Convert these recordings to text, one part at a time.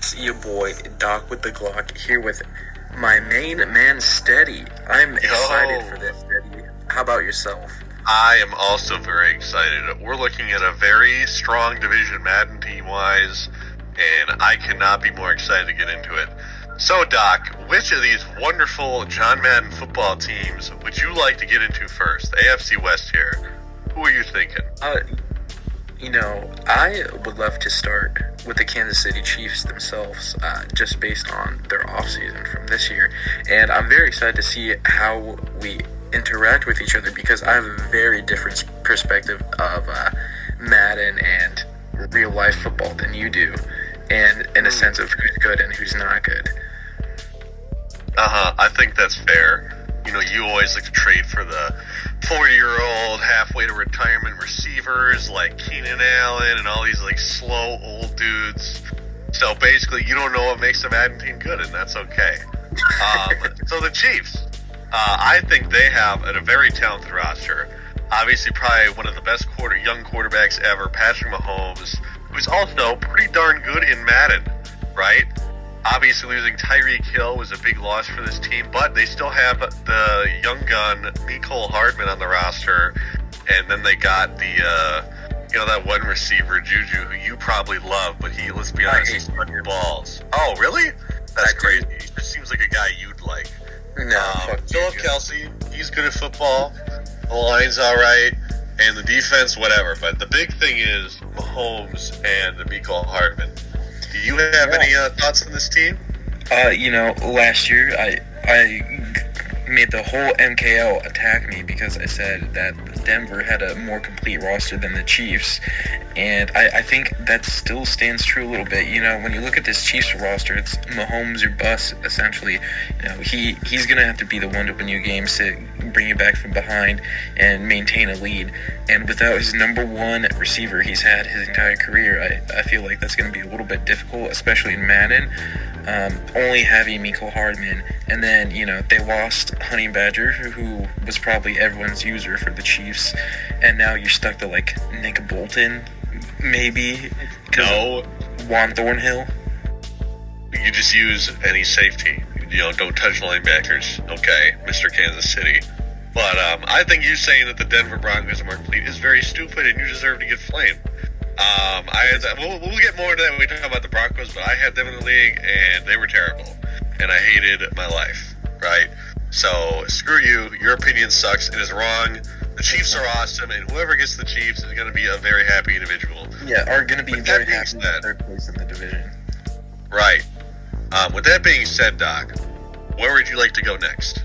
It's your boy, Doc with the Glock, here with my main man, Steady. I'm excited for this, Steady. How about yourself? I am also very excited. We're looking at a very strong division Madden team-wise, and I cannot be more excited to get into it. So, Doc, which of these wonderful John Madden football teams would you like to get into first? The AFC West here. Who are you thinking? I would love to start with the Kansas City Chiefs themselves, just based on their offseason from this year. And I'm very excited to see how we interact with each other because I have a very different perspective of Madden and real-life football than you do, and in a sense of who's good and who's not good. I think that's fair. You know, you always like to trade for the 40-year-old halfway to retirement receivers like Keenan Allen and all these like slow old dudes. So basically, you don't know what makes a Madden team good, and that's okay. So the Chiefs, I think they have a very talented roster. Obviously, probably one of the best young quarterbacks ever, Patrick Mahomes, who's also pretty darn good in Madden, right? Obviously, losing Tyreek Hill was a big loss for this team, but they still have the young gun, MKL Hardman, on the roster. And then they got that one receiver, Juju, who you probably love, but let's be honest, he's fucking balls. Oh, really? That's crazy. He just seems like a guy you'd like. No, Philip Kelsey, he's good at football. The line's all right. And the defense, whatever. But the big thing is Mahomes and MKL Hardman. Do you have any thoughts on this team? Last year I made the whole MKL attack me because I said that Denver had a more complete roster than the Chiefs, and I think that still stands true a little bit. You know, when you look at this Chiefs roster, it's Mahomes or bust, essentially. You know, he's going to have to be the one to win you games, to bring you back from behind and maintain a lead. And without his number one receiver he's had his entire career, I feel like that's going to be a little bit difficult, especially in Madden. Only having MKL Hardman, and then, they lost Honey Badger, who was probably everyone's user for the Chiefs, and now you're stuck to, Nick Bolton, maybe? No. Juan Thornhill? You just use any safety. Don't touch linebackers, okay, Mr. Kansas City. But I think you saying that the Denver Broncos are more complete is very stupid, and you deserve to get flamed. We'll get more into that when we talk about the Broncos, but I had them in the league, and they were terrible, and I hated my life, right? So, screw you. Your opinion sucks and is wrong. The Chiefs are awesome, and whoever gets the Chiefs is going to be a very happy individual. Yeah, are going to be very happy with third place in the division. Right. With that being said, Doc, where would you like to go next?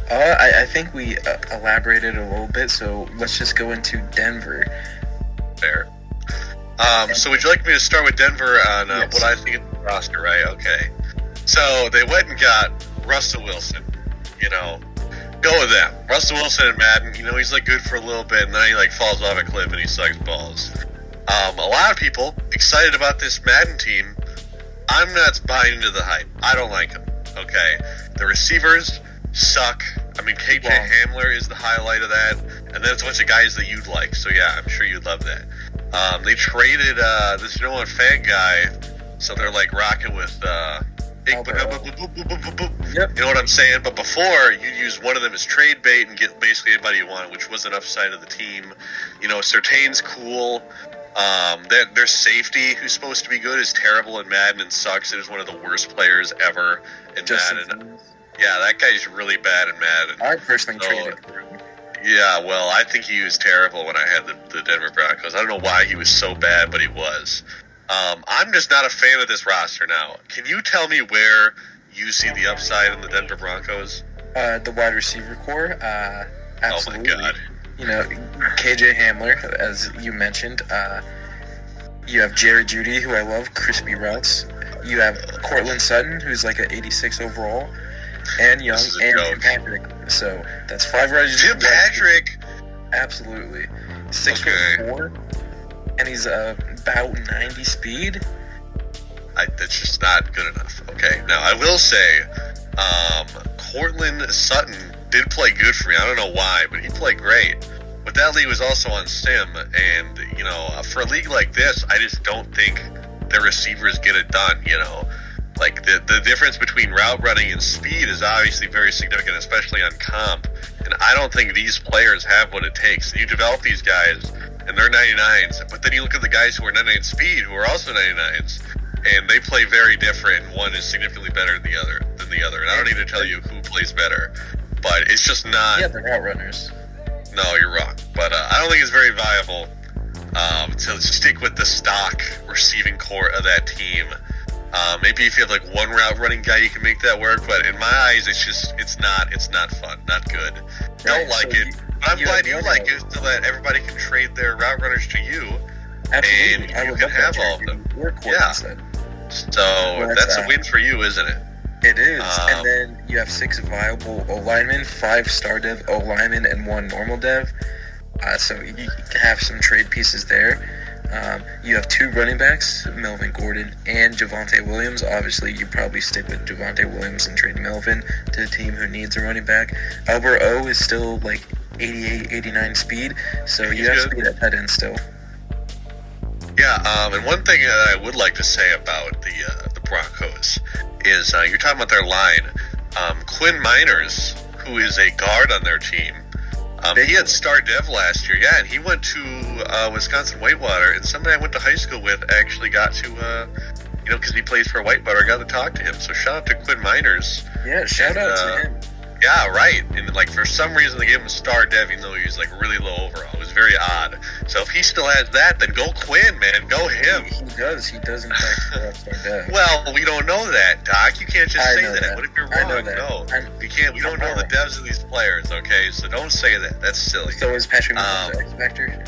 I think we elaborated a little bit, so let's just go into Denver. Fair. So would you like me to start with Denver on yes. what I think of the roster, right? Okay. So they went and got Russell Wilson. Go with them. Russell Wilson in Madden, he's good for a little bit, and then he falls off a cliff and he sucks balls. A lot of people excited about this Madden team. I'm not buying into the hype. I don't like them. Okay. The receivers suck. KJ Hamler is the highlight of that, and then it's a bunch of guys that you'd like. So yeah, I'm sure you'd love that. They traded this fan guy, so they're rocking with Yep. You know what I'm saying? But before, you'd use one of them as trade bait and get basically anybody you want, which was an upside of the team. Surtain's cool. Their safety, who's supposed to be good, is terrible in Madden and sucks. It is one of the worst players ever in Madden. Yeah, that guy's really bad in Madden. I personally traded him. Yeah, well, I think he was terrible when I had the Denver Broncos. I don't know why he was so bad, but he was. I'm just not a fan of this roster now. Can you tell me where you see the upside in the Denver Broncos? The wide receiver core, absolutely. Oh my God. KJ Hamler, as you mentioned. You have Jerry Jeudy, who I love, crispy routes. You have Cortland Sutton, who's an 86 overall. And Young, and Tim Patrick. So that's 5 rushers. Tim Patrick? Absolutely. 6'4", and he's about 90 speed. That's just not good enough. Okay, now I will say, Cortland Sutton did play good for me. I don't know why, but he played great. But that league was also on Sim, and, for a league like this, I just don't think their receivers get it done, Like, the difference between route running and speed is obviously very significant, especially on comp. And I don't think these players have what it takes. You develop these guys, and they're 99s, but then you look at the guys who are 99 speed, who are also 99s, and they play very different. One is significantly better than the other. And I don't need to tell you who plays better, but it's just not. Yeah, they're route runners. No, you're wrong. But I don't think it's very viable to stick with the stock receiving core of that team. Maybe if you have like one route running guy, you can make that work. But in my eyes, it's not fun, not good. Don't like it. But I'm glad you like it, so that everybody can trade their route runners to you, Absolutely. and you can have all of them. Yeah. So that's a win for you, isn't it? It is. And then you have 6 viable O linemen, 5 star dev O linemen, and 1 normal dev. So you have some trade pieces there. You have 2 running backs, Melvin Gordon and Javonte Williams. Obviously, you probably stick with Javonte Williams and trade Melvin to a team who needs a running back. Albert O is still like 88, 89 speed, so you have speed at tight end still. Yeah, and one thing that I would like to say about the Broncos is you're talking about their line. Quinn Miners, who is a guard on their team, he had star dev last year, yeah, and he went to Wisconsin Whitewater, and somebody I went to high school with actually got to, because he plays for Whitewater, got to talk to him. So shout out to Quinn Miners. Yeah, shout out to him. Yeah, right. And like for some reason they gave him a star dev, even though he was like really low overall. It was very odd. So if he still has that, then go Quinn, man. Go him. He does. He does in fact have star dev. Well, we don't know that, Doc. You can't just say that. What if you're wrong? I know that. No, we can't. We don't know the devs of these players. Okay, so don't say that. That's silly. So is Patrick Mahomes the X Factor?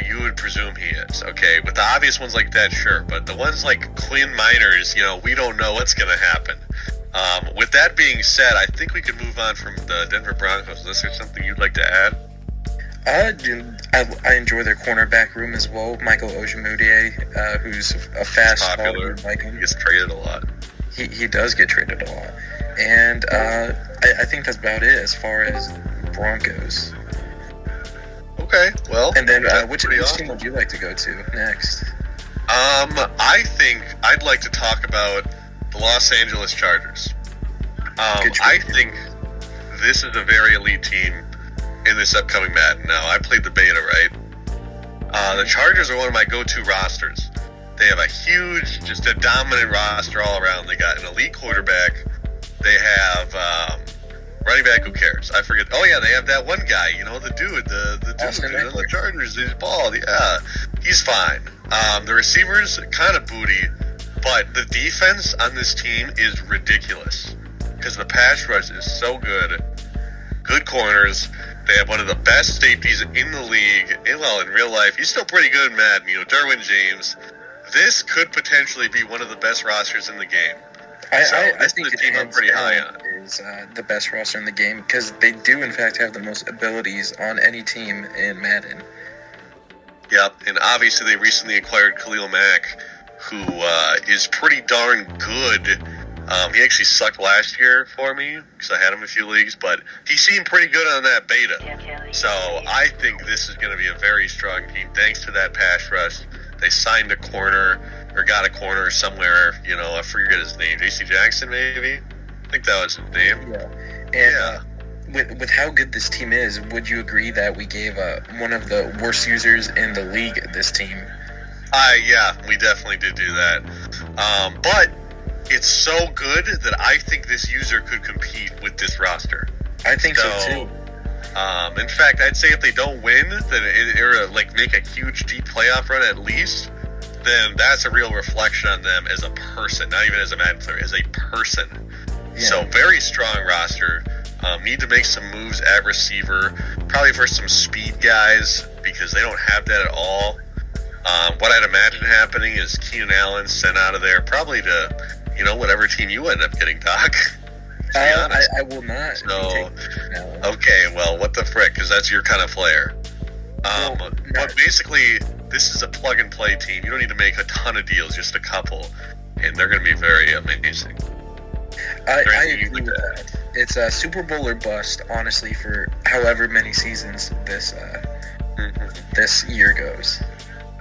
You would presume he is. Okay, with the obvious ones like that, sure. But the ones like Quinn Miners, we don't know what's going to happen. With that being said, I think we can move on from the Denver Broncos. Unless there's something you'd like to add? I enjoy their cornerback room as well. Michael Ojemudia, who's a fast popular. He gets traded a lot. He does get traded a lot. And I think that's about it as far as Broncos. Okay, well. And then which team would you like to go to next? I think I'd like to talk about the Los Angeles Chargers. I think this is a very elite team in this upcoming Madden. Now, I played the beta, right? The Chargers are one of my go-to rosters. They have a huge, just a dominant roster all around. They got an elite quarterback. They have running back, who cares? I forget. Oh, yeah, they have that one guy, the dude, the dude on the Chargers, he's bald. Yeah, he's fine. The receivers, kind of booty. But the defense on this team is ridiculous because the pass rush is so good. Good corners. They have one of the best safeties in the league. And, well, in real life, he's still pretty good in Madden. Derwin James. This could potentially be one of the best rosters in the game. I think the team I'm pretty high on. Is the best roster in the game because they do, in fact, have the most abilities on any team in Madden. Yep, and obviously they recently acquired Khalil Mack, who is pretty darn good. He actually sucked last year for me because I had him in a few leagues, but he seemed pretty good on that beta. So I think this is going to be a very strong team thanks to that pass rush. They signed a corner, or got a corner somewhere, I forget his name, J.C. Jackson maybe? I think that was his name. Yeah. And with how good this team is, would you agree that we gave one of the worst users in the league this team? Yeah, we definitely did do that. But it's so good that I think this user could compete with this roster. I think so too. In fact, I'd say if they don't win, then make a huge deep playoff run at least, then that's a real reflection on them as a person, not even as a Madden player, as a person. Yeah. So very strong roster. Need to make some moves at receiver, probably for some speed guys because they don't have that at all. What I'd imagine happening is Keenan Allen sent out of there, probably to, whatever team you end up getting, Doc. I will not. So, okay, well, what the frick, because that's your kind of player. But basically, this is a plug-and-play team. You don't need to make a ton of deals, just a couple, and they're going to be very amazing. I agree with that. It's a Super Bowl or bust, honestly, for however many seasons this year goes.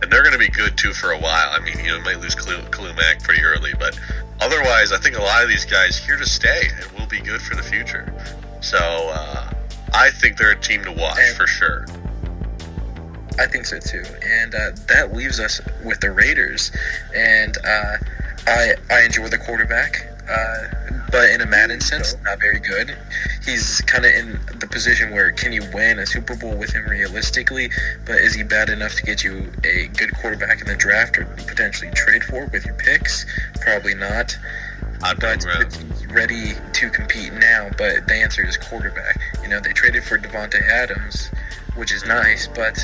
And they're going to be good, too, for a while. I mean, might lose Khalil Mack pretty early, but otherwise, I think a lot of these guys here to stay and will be good for the future. So, I think they're a team to watch, for sure. I think so, too. And that leaves us with the Raiders. And I enjoy the quarterback. But in a Madden sense, not very good. He's kind of in the position where can you win a Super Bowl with him realistically, but is he bad enough to get you a good quarterback in the draft or potentially trade for with your picks? Probably not. But he's ready to compete now, but the answer is quarterback. They traded for Devontae Adams, which is nice, but,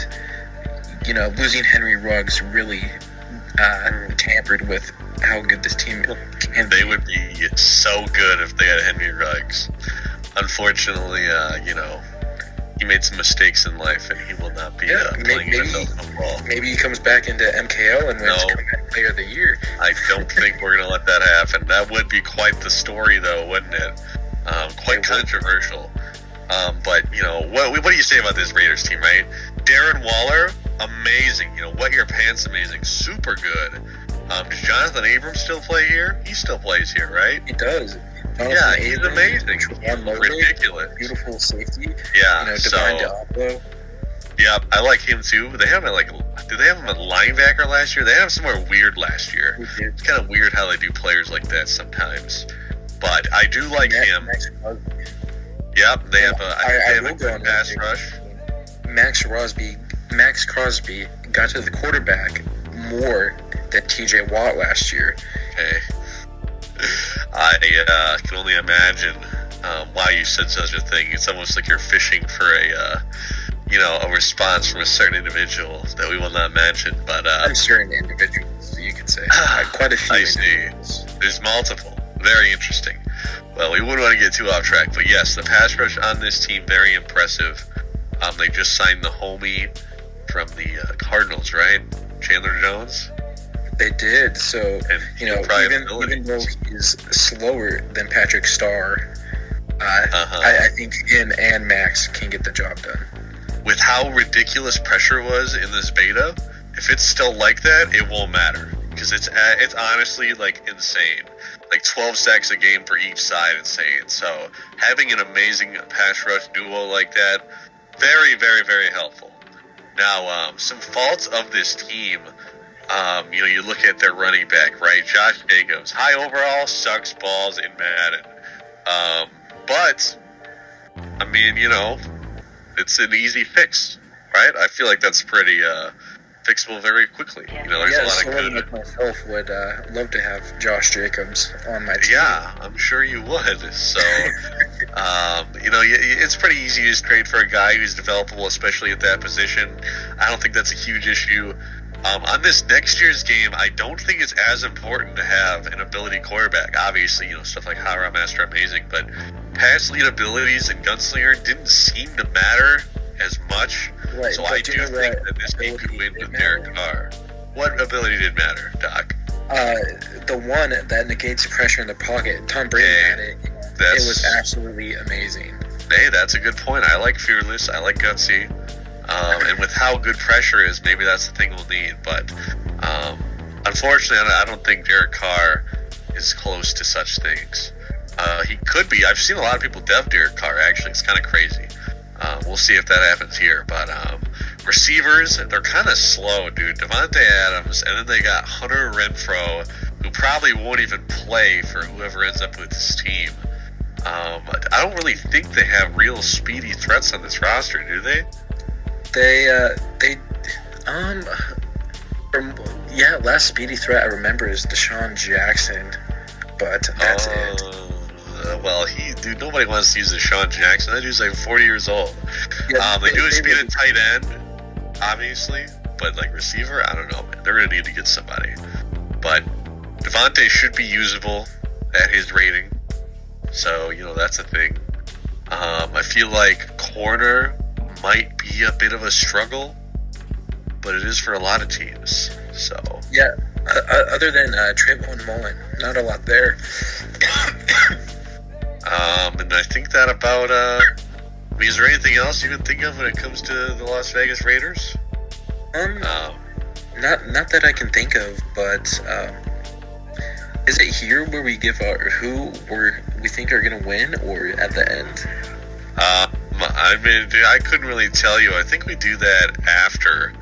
losing Henry Ruggs really tampered with how good this team can be. They would be so good if they had Henry Ruggs. Unfortunately, he made some mistakes in life, and he will not be playing NFL football. Maybe he comes back into MKL and wins Comeback Player of the Year. I don't think we're going to let that happen. That would be quite the story, though, wouldn't it? Quite controversial. But, what do you say about this Raiders team, right? Darren Waller, amazing. Wet Your Pants, amazing. Super good. Does Jonathan Abrams still play here? He still plays here, right? He does. He's amazing. Ridiculous. Beautiful safety. Yeah. Divine Diablo. Yeah, I like him too. Did they have him at linebacker last year? They had him somewhere weird last year. It's kind of weird how they do players like that sometimes. But I do like him. Yep, they have a good pass rush. Max Crosby got to the quarterback more than TJ Watt last year. Okay. I can only imagine why you said such a thing. It's almost like you're fishing for a response from a certain individual that we will not mention. But certain individuals, you could say. Quite a few. I see. There's multiple. Very interesting. Well, we wouldn't want to get too off track, but yes, the pass rush on this team, very impressive. They just signed the homie from the Cardinals, right? Chandler Jones? They did. So, even though he's slower than Patrick Starr, I think him and Max can get the job done. With how ridiculous pressure was in this beta, if it's still like that, it won't matter. Because it's honestly, insane. 12 sacks a game for each side, insane. So, having an amazing pass rush duo like that, very, very, very helpful. Now, some faults of this team, you look at their running back, right? Josh Jacobs, high overall, sucks balls in Madden. But, I mean, it's an easy fix, right? I feel like that's pretty fixable very quickly. There's a lot of good. Like myself would love to have Josh Jacobs on my team. Yeah, I'm sure you would. So, it's pretty easy to just trade for a guy who's developable, especially at that position. I don't think that's a huge issue. On this next year's game, I don't think it's as important to have an ability quarterback. Obviously, stuff like Hot Rod Master amazing, but pass lead abilities and gunslinger didn't seem to matter as much. Right, so I do think that this game could win with Derek Carr. What ability did matter, Doc? The one that negates pressure in the pocket. Tom Brady had it. It was absolutely amazing. Hey, that's a good point. I like Fearless. I like Gutsy. And with how good pressure is, maybe that's the thing we'll need. But unfortunately, I don't think Derek Carr is close to such things. He could be. I've seen a lot of people dev Derek Carr, actually. It's kind of crazy. We'll see if that happens here. But receivers, they're kind of slow, dude. Devontae Adams, and then they got Hunter Renfrow, who probably won't even play for whoever ends up with this team. I don't really think they have real speedy threats on this roster, do they? Last speedy threat I remember is Deshaun Jackson, but that's it. Well, nobody wants to use Deshaun Jackson. That dude's 40 years old. Yeah, they do have speed at tight end, obviously, but receiver, I don't know, man. They're going to need to get somebody. But Devontae should be usable at his rating, so, that's a thing. I feel like corner might be a bit of a struggle, but it is for a lot of teams. So other than Trayvon Mullen, not a lot there. And I think that about. Is there anything else you can think of when it comes to the Las Vegas Raiders? Not that I can think of, but is it here where we give our who we think are gonna win, or at the end? I mean, dude, I couldn't really tell you. I think we do that after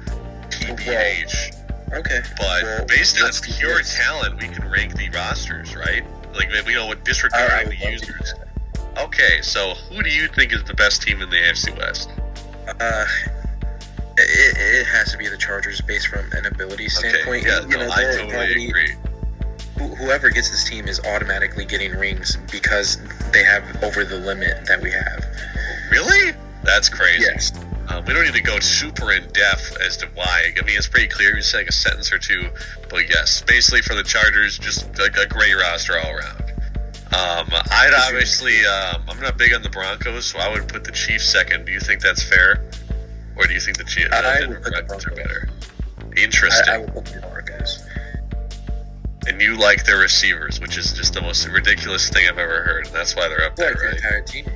TBH. Okay. But based on pure talent, we can rank the rosters, right? Like, with disregarding the users. Okay, so who do you think is the best team in the AFC West? It has to be the Chargers, based from an ability standpoint. Okay, yeah, I totally agree. Whoever gets this team is automatically getting rings because they have over the limit that we have. Really? That's crazy. Yes. We don't need to go super in depth as to why. I mean, it's pretty clear. You're saying a sentence or two, but yes, basically for the Chargers, just a great roster all around. I'd obviously, I'm not big on the Broncos, so I would put the Chiefs second. Do you think that's fair, or do you think the Chiefs are better? Interesting. I would put the Broncos. And you like their receivers, which is just the most ridiculous thing I've ever heard, and that's why they're up there, right? The entire team.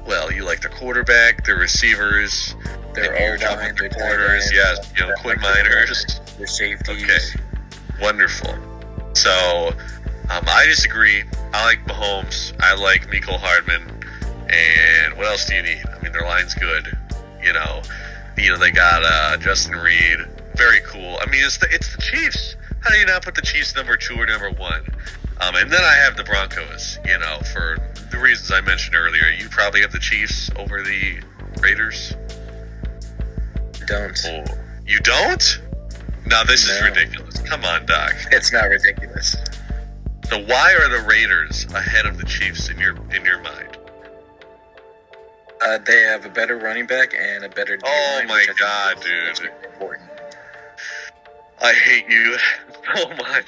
Well, you like the quarterback, the receivers, their O-line, their corners, yes, Quinn Miners, their safeties. Okay, wonderful. So, I disagree. I like Mahomes. I like Mecole Hardman. And what else do you need? I mean, their line's good. They got Justin Reed. Very cool. I mean, it's the Chiefs. How do you not put the Chiefs number 2 or number 1? And then I have the Broncos, for the reasons I mentioned earlier. You probably have the Chiefs over the Raiders? Don't. Oh, you don't? No, this is ridiculous. Come on, Doc. It's not ridiculous. So why are the Raiders ahead of the Chiefs in your mind? They have a better running back and a better D-line. Oh my God, dude. Important. I hate you so much.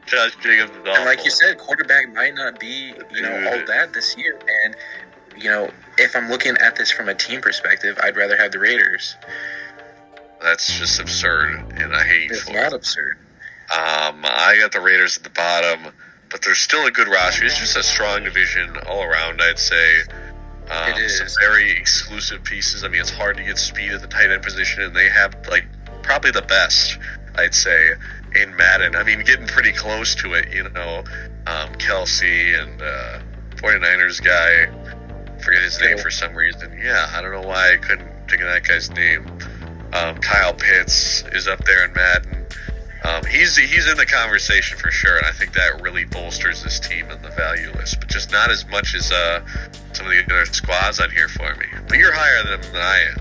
Josh Jacobs is awful. And like you said, quarterback might not be, all that this year. And, if I'm looking at this from a team perspective, I'd rather have the Raiders. That's just absurd, and I hate you for it. It's not absurd. I got the Raiders at the bottom, but they're still a good roster. It's just a strong division all around, I'd say. It is. Some very exclusive pieces. I mean, it's hard to get speed at the tight end position, and they have, probably the best, I'd say, in Madden. I mean, getting pretty close to it, Kelsey and 49ers guy, forget his name for some reason. Yeah, I don't know why I couldn't think of that guy's name. Kyle Pitts is up there in Madden. He's in the conversation for sure, and I think that really bolsters this team on the value list, but just not as much as some of the other squads on here for me. But you're higher than I am.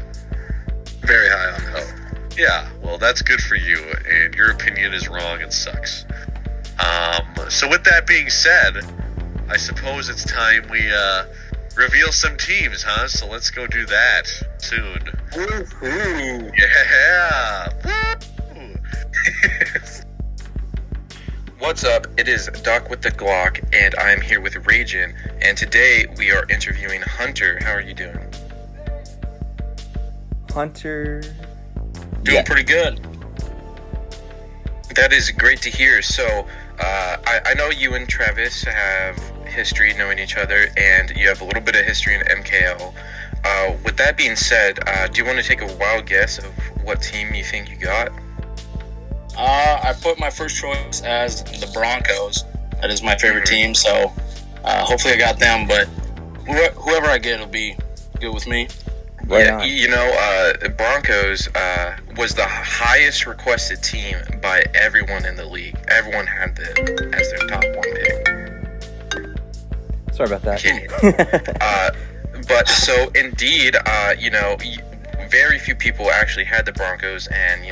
Very high on this. Yeah, well, that's good for you, and your opinion is wrong and sucks. So with that being said, I suppose it's time we reveal some teams, huh? So let's go do that soon. Woo-hoo. Yeah! Woo! What's up? It is Doc with the Glock, and I'm here with Ragin, and today we are interviewing Hunter. How are you doing? Hunter... Doing pretty good. That is great to hear. So, I know you and Travis have history knowing each other, and you have a little bit of history in MKL. With that being said, do you want to take a wild guess of what team you think you got? I put my first choice as the Broncos. That is my favorite team, so hopefully I got them, but whoever I get will be good with me. Right Broncos was the highest requested team by everyone in the league. Everyone had them as their top 1 pick. Sorry about that. Kidding. But so indeed, very few people actually had the Broncos, and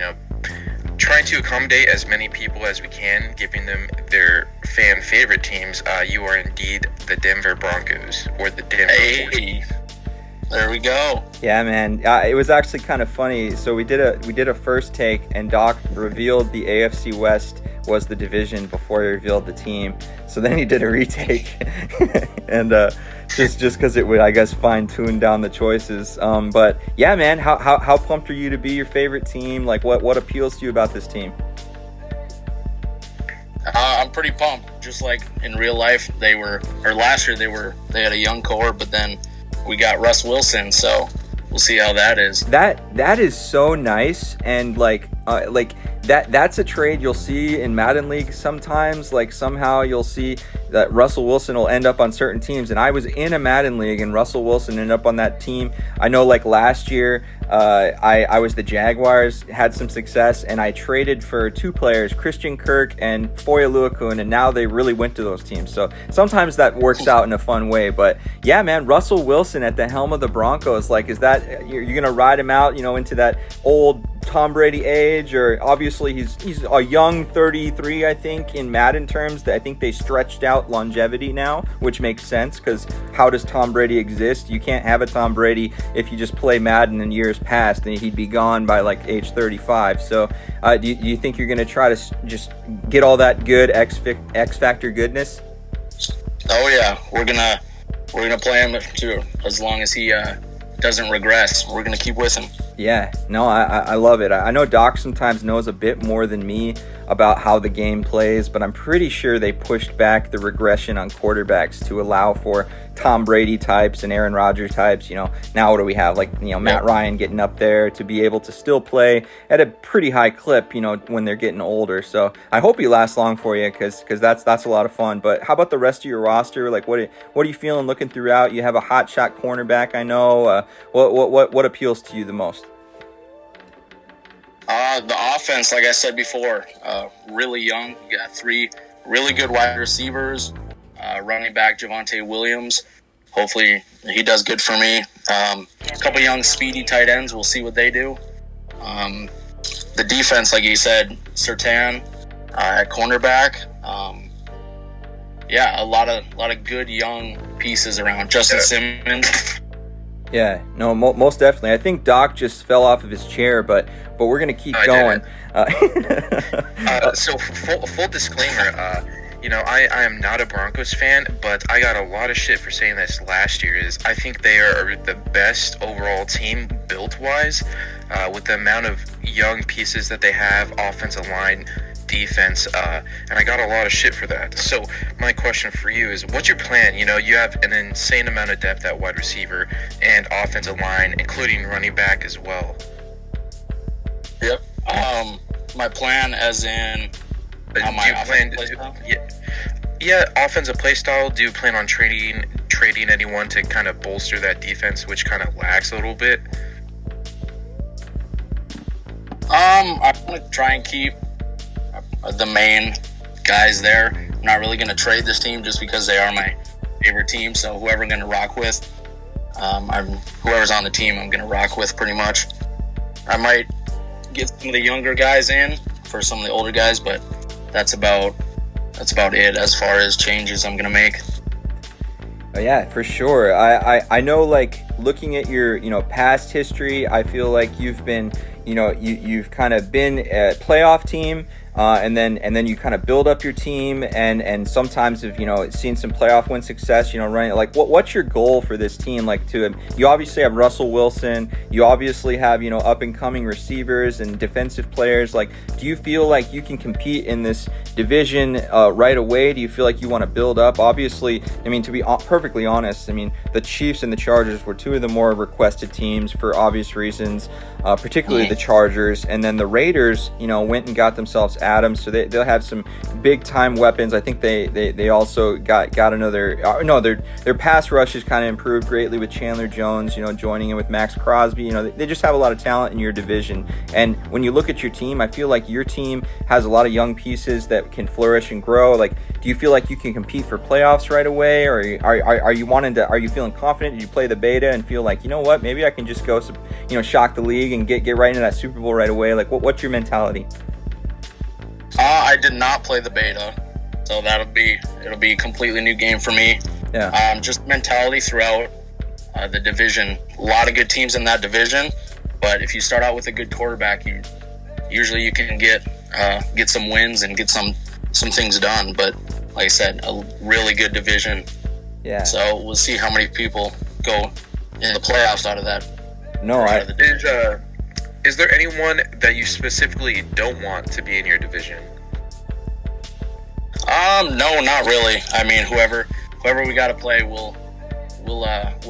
trying to accommodate as many people as we can, giving them their fan favorite teams. You are indeed the Denver Broncos, or the Denver. Hey. There we go. Yeah, man. It was actually kind of funny. So we did a first take, and Doc revealed the AFC West was the division before he revealed the team. So then he did a retake, and just because it would, I guess, fine tune down the choices. But yeah, man. How pumped are you to be your favorite team? Like, what appeals to you about this team? I'm pretty pumped. Just like in real life, last year they had a young core, but then we got Russ Wilson, so we'll see how that is. That is so nice, and like that's a trade you'll see in Madden League sometimes. Like somehow you'll see that Russell Wilson will end up on certain teams. And I was in a Madden League and Russell Wilson ended up on that team. I know like last year I was the Jaguars, had some success, and I traded for 2 players, Christian Kirk and Foya Luakun, and now they really went to those teams. So sometimes that works out in a fun way. But yeah, man, Russell Wilson at the helm of the Broncos, like, is that you're gonna ride him out, into that old Tom Brady age? Or obviously he's a young 33, I think, in Madden terms. I think they stretched out longevity now, which makes sense, because how does Tom Brady exist? You can't have a Tom Brady if you just play Madden in years past, and he'd be gone by like age 35. So do you think you're gonna try to just get all that good X Factor goodness? Oh yeah, we're gonna play him too, as long as he doesn't regress. We're gonna keep with him. Yeah, no, I love it. I know Doc sometimes knows a bit more than me about how the game plays, but I'm pretty sure they pushed back the regression on quarterbacks to allow for Tom Brady types and Aaron Rodgers types. Now what do we have? Like, Matt Ryan getting up there to be able to still play at a pretty high clip, when they're getting older. So I hope he lasts long for you, because that's a lot of fun. But how about the rest of your roster? Like, what are you feeling looking throughout? You have a hot shot cornerback, I know. What appeals to you the most? The offense, like I said before, really young. You got 3 really good wide receivers. Running back Javonte Williams. Hopefully he does good for me. A couple young speedy tight ends. We'll see what they do. The defense, like you said, Surtain at cornerback. A lot of good young pieces around. Justin Simmons. Yeah, no, most definitely. I think Doc just fell off of his chair, but we're gonna keep going. So full disclaimer, I am not a Broncos fan, but I got a lot of shit for saying this last year. I think they are the best overall team built-wise, with the amount of young pieces that they have, offensive line, defense, and I got a lot of shit for that. So my question for you is, what's your plan? You have an insane amount of depth at wide receiver and offensive line, including running back as well. Yep. My plan, as in my offensive play style? Yeah, offensive play style. Do you plan on trading anyone to kind of bolster that defense, which kind of lacks a little bit? I want to try and keep the main guys there. I'm not really going to trade this team just because they are my favorite team. So whoever I'm going to rock with, whoever's on the team, I'm going to rock with pretty much. I might get some of the younger guys in for some of the older guys, but that's about it as far as changes I'm going to make. Oh, yeah, for sure. I know, like, looking at your past history, I feel like you've been you've kind of been a playoff team, and then you kind of build up your team, and sometimes have seen some playoff win success, running. Like, what's your goal for this team? Like, you obviously have Russell Wilson, you obviously have up and coming receivers and defensive players. Like, do you feel like you can compete in this division right away? Do you feel like you want to build up? Obviously, I mean, to be perfectly honest, I mean, the Chiefs and the Chargers were 2 of the more requested teams for obvious reasons, particularly the Chargers, and then the Raiders went and got themselves Adams, so they'll have some big time weapons. I think they also got another their pass rush has kind of improved greatly with Chandler Jones joining in with Max Crosby. They just have a lot of talent in your division, and when you look at your team, I feel like your team has a lot of young pieces that can flourish and grow. Like, do you feel like you can compete for playoffs right away, or are you feeling confident? Did you play the beta and feel like, what, maybe I can just go shock the league and get right into that Super Bowl right away? Like, what's your mentality? I did not play the beta, so it'll be a completely new game for me. Yeah. Just mentality throughout the division. A lot of good teams in that division, but if you start out with a good quarterback, you can get some wins and get some things done. But like I said, a really good division. Yeah. So we'll see how many people go in the playoffs out of that. No, Is there anyone that you specifically don't want to be in your division? No, not really. I mean, whoever we got to play, we'll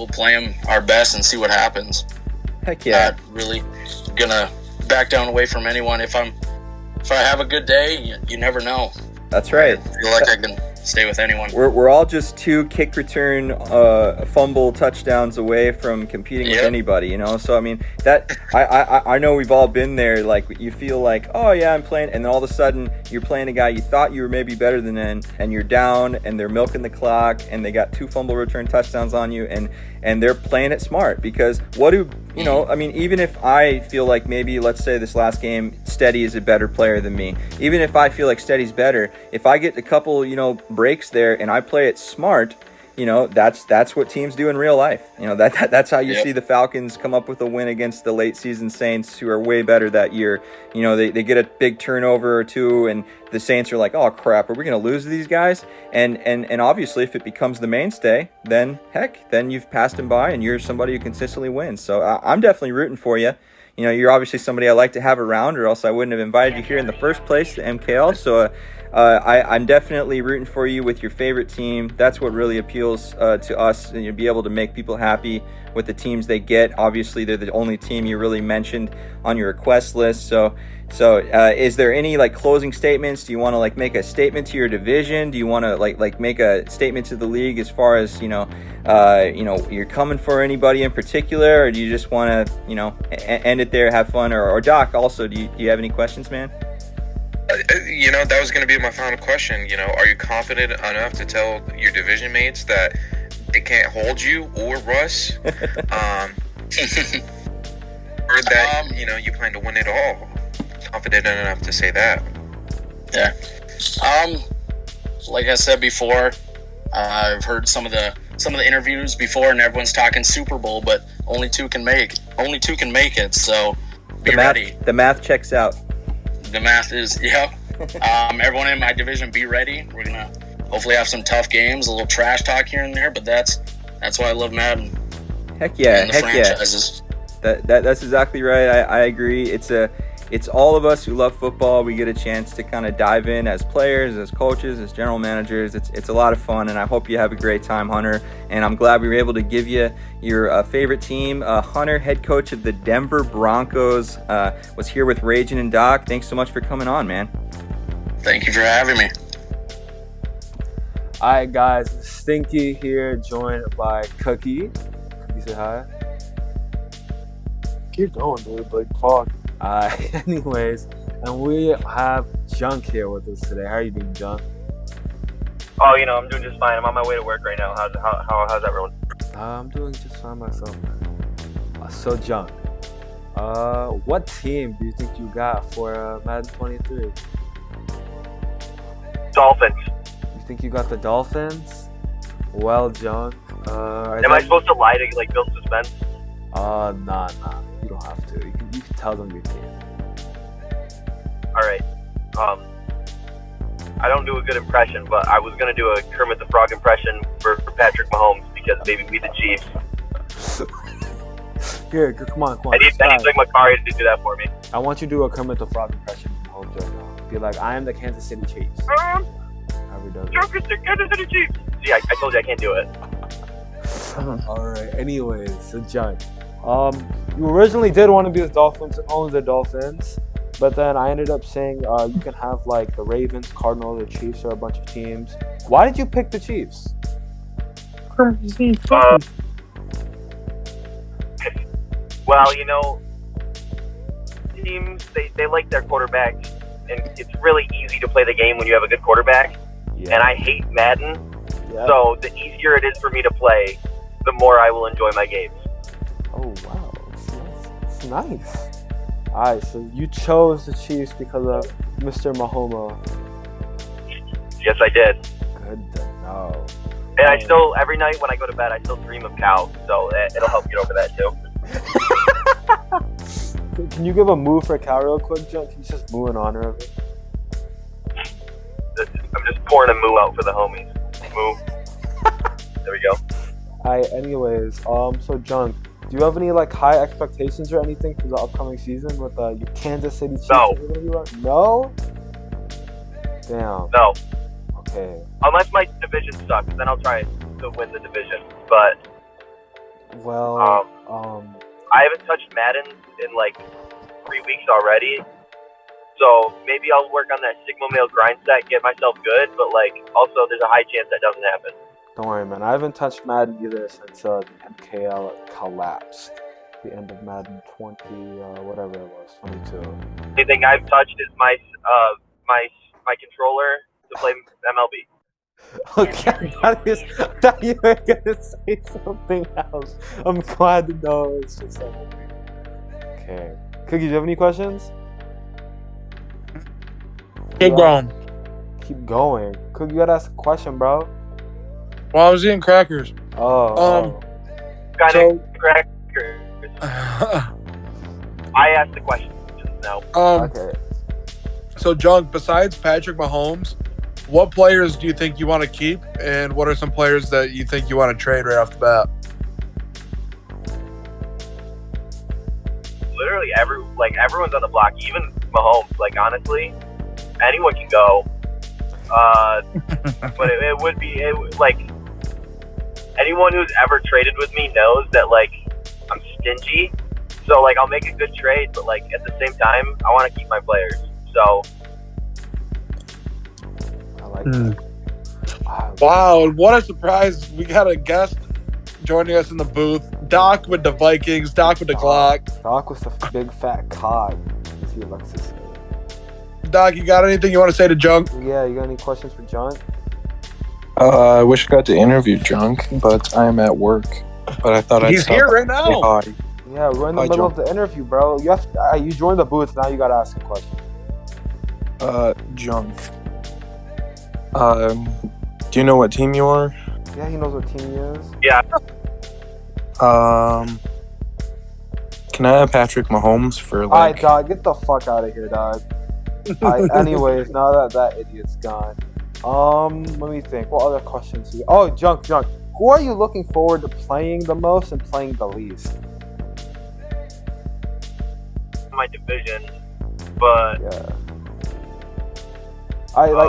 play them our best and see what happens. Heck yeah. Not really gonna back down away from anyone. If I'm if I have a good day, you never know. That's right. I feel like I can stay with anyone. We're all just 2 kick return, fumble touchdowns away from competing with anybody, you know. So I mean, that I know we've all been there. Like, you feel like, oh yeah, I'm playing, and then all of a sudden you're playing a guy you thought you were maybe better than, and you're down, and they're milking the clock, and they got 2 fumble return touchdowns on you, and they're playing it smart, because what do you know? I mean, even if I feel like maybe, let's say this last game, Steady is a better player than me. Even if I feel like Steady's better, if I get a couple, breaks there and I play it smart, that's what teams do in real life. That's how you see the Falcons come up with a win against the late season Saints, who are way better that year. They get a big turnover or 2, and the Saints are like, oh crap, are we going to lose to these guys? And obviously, if it becomes the mainstay, then you've passed them by, and you're somebody who consistently wins. So I'm definitely rooting for you. You're obviously somebody I like to have around, or else I wouldn't have invited you here in the first place, the MKL. So I'm definitely rooting for you with your favorite team. That's what really appeals to us, and you'll be able to make people happy with the teams they get. Obviously, they're the only team you really mentioned on your request list. So is there any closing statements? Do you want to make a statement to your division? Do you want to make a statement to the league as far as you're coming for anybody in particular, or do you just want to end it there, have fun? Or Doc, also, do you have any questions, man? That was going to be my final question. Are you confident enough to tell your division mates that they can't hold you or Russ? Or that, you plan to win it all? Confident enough to say that? Yeah. Like I said before, I've heard some of the interviews before, and everyone's talking Super Bowl, but only two can make it. So be ready. The math checks out. The math is, everyone in my division, be ready. We're gonna hopefully have some tough games, a little trash talk here and there, but that's why I love Madden. Heck yeah, and the franchises. Yeah. That's exactly right. I agree. It's all of us who love football. We get a chance to kind of dive in as players, as coaches, as general managers. It's a lot of fun, and I hope you have a great time, Hunter. And I'm glad we were able to give you your favorite team. Hunter, head coach of the Denver Broncos, was here with Ragin' and Doc. Thanks so much for coming on, man. Thank you for having me. All right, guys. Stinky here, joined by Cookie. Cookie, say hi. Keep going, dude. Fuck. Anyways, and we have Junk here with us today. How are you doing, Junk? Oh, I'm doing just fine. I'm on my way to work right now. How's everyone? I'm doing just fine myself, man. So, Junk, what team do you think you got for Madden 23? Dolphins. You think you got the Dolphins? Well, Junk, am I supposed to lie to build suspense? Nah. You don't have to. You can tell them your team. All right. I don't do a good impression, but I was gonna do a Kermit the Frog impression for Patrick Mahomes because maybe we the Chiefs. Here, come on. I need Macari to do that for me. I want you to do a Kermit the Frog impression from Mahomes right now. Be like, I am the Kansas City Chiefs. How we done? The Kansas City Chiefs. See, I told you I can't do it. Alright, anyways, so John, you originally did want to be the Dolphins and own the Dolphins, but then I ended up saying you can have the Ravens, Cardinals, or Chiefs, or a bunch of teams. Why did you pick the Chiefs? Well, teams, they like their quarterbacks, and it's really easy to play the game when you have a good quarterback, and I hate Madden, so the easier it is for me to play, the more I will enjoy my games. Oh, wow. That's nice. Alright, so you chose the Chiefs because of Mr. Mahomes. Yes, I did. Good to know. And I still, every night when I go to bed, I still dream of cows, so it'll help get over that too. Can you give a move for Cal real quick, John? Can you just moo in honor of it? I'm just pouring a moo out for the homies. Moo. There we go. Alright, anyways, so John, do you have any high expectations or anything for the upcoming season with your Kansas City Chiefs? No. No? Damn. No. Okay. Unless my division sucks, then I'll try to win the division. But well, I haven't touched Madden in 3 weeks already. So maybe I'll work on that Sigma Male grind set, get myself good, but like also there's a high chance that doesn't happen. Don't worry, man. I haven't touched Madden either since the MKL collapsed. The end of Madden 20, whatever it was, 22. The only thing I've touched is my controller to play MLB. Okay, I thought you were gonna say something else. I'm glad to know it's just something. Okay. Cookie, do you have any questions? Keep going. Keep going. Cookie, you gotta ask a question, bro. Well, I was eating crackers. Oh. Crackers. I asked the question just now. Okay. So, Junk, besides Patrick Mahomes, what players do you think you want to keep, and what are some players that you think you want to trade right off the bat? Literally everyone's on the block, even Mahomes. Like honestly, anyone can go. But it would be like anyone who's ever traded with me knows that like I'm stingy. So like I'll make a good trade, but like at the same time I want to keep my players. So I like that. Wow, what a surprise. We got a guest joining us in the booth. Doc with the Vikings, Doc with the Glock. Doc with the big fat cod, as he likes to say. Doc, you got anything you want to say to Junk? Yeah, you got any questions for John? I wish I got to interview Junk, but I'm at work. But I thought He's here right now. Yeah, we're in the middle of the interview, bro. You joined the booth, now you gotta ask a question. Junk. Do you know what team you are? Yeah, he knows what team he is. yeah, Can I have Patrick Mahomes for like? Alright, dog, get the fuck out of here, dog. Anyways, now that idiot's gone. Let me think. What other questions? Oh, Junk. Who are you looking forward to playing the most and playing the least? my division, but Yeah.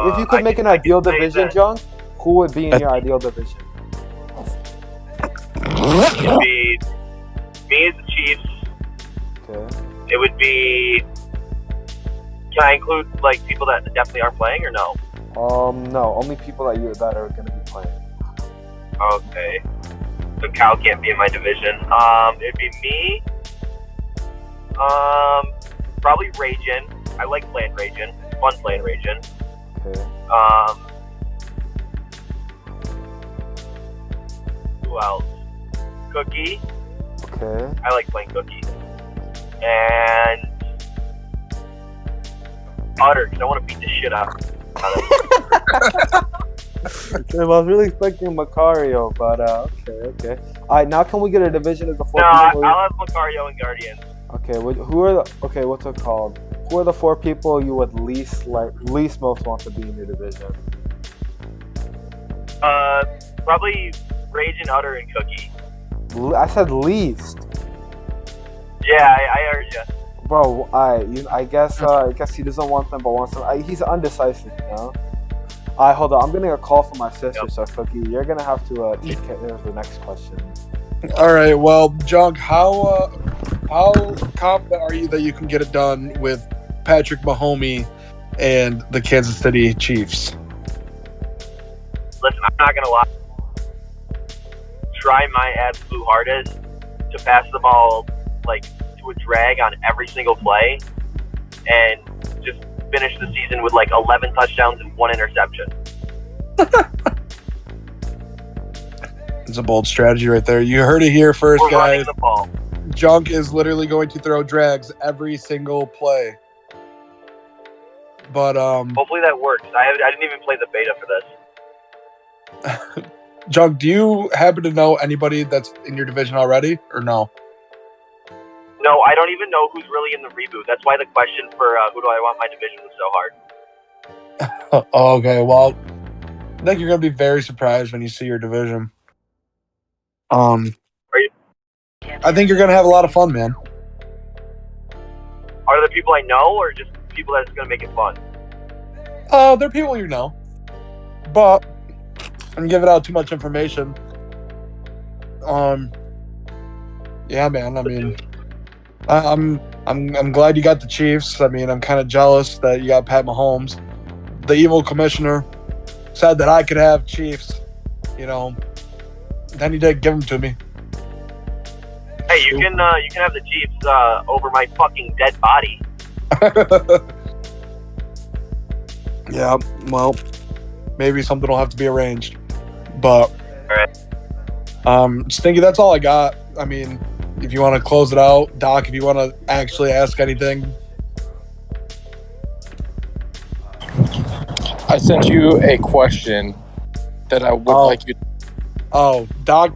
If you could make an ideal division, Junk, who would be in your ideal division? it would be me as the Chiefs. Okay. It would be. Can I include like people that definitely aren't playing or no? No, only people that are gonna be playing. Okay. So Cal can't be in my division. It'd be me. Probably Ragin. I like playing Ragin. Fun playing Ragin. Okay. Who else? Cookie. Okay. I like playing Cookie. And Utter, because I want to beat the shit out of him. I was really expecting Macario, but okay. Alright, now can we get a division of the four No, people? I'll have Macario and Guardians. Okay, who are what's it called? Who are the four people you would least most want to be in your division? Probably Rage and Utter and Cookie. I said least. Yeah, I heard you. Bro, I guess he doesn't want them, but wants them. He's undecisive, you know. Hold on. I'm getting a call from my sister, so Cookie, you're gonna have to take care of the next question. All right. Well, Junk, how confident are you that you can get it done with Patrick Mahomes and the Kansas City Chiefs? Listen, I'm not gonna lie. Try my absolute hardest to pass the ball like to a drag on every single play, and just finish the season with like 11 touchdowns and 1 interception. It's a bold strategy right there. You heard it here first, We're running guys. the ball. Junk is literally going to throw drags every single play. But Hopefully that works. I didn't even play the beta for this. Junk, do you happen to know anybody that's in your division already, or no? No, I don't even know who's really in the reboot. That's why the question for who do I want my division was so hard. Okay, well, I think you're going to be very surprised when you see your division. Are you? I think you're going to have a lot of fun, man. Are there people I know, or just people that's going to make it fun? They're people you know, but I'm giving out too much information. Yeah, man. I mean, I'm I'm glad you got the Chiefs. I mean, I'm kind of jealous that you got Pat Mahomes. The evil commissioner said that I could have Chiefs. You know, then he did give them to me. Hey, you can have the Chiefs over my fucking dead body. Yeah, well, maybe something will have to be arranged. But, Stinky, that's all I got. I mean, if you want to close it out, Doc, if you want to actually ask anything. I sent you a question that I would like you to... Oh, Doc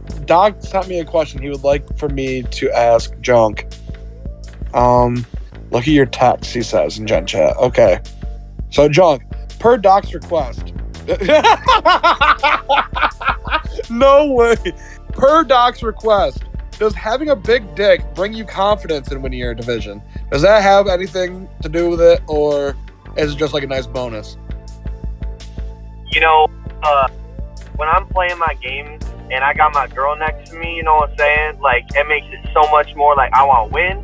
sent me a question he would like for me to ask Junk. Look at your text, he says in Gen Chat. Okay. So, Junk, per Doc's request. No way. Per Doc's request, does having a big dick bring you confidence in winning your division? Does that have anything to do with it, or is it just like a nice bonus? You know, when I'm playing my games and I got my girl next to me, you know what I'm saying? Like, it makes it so much more like I want to win.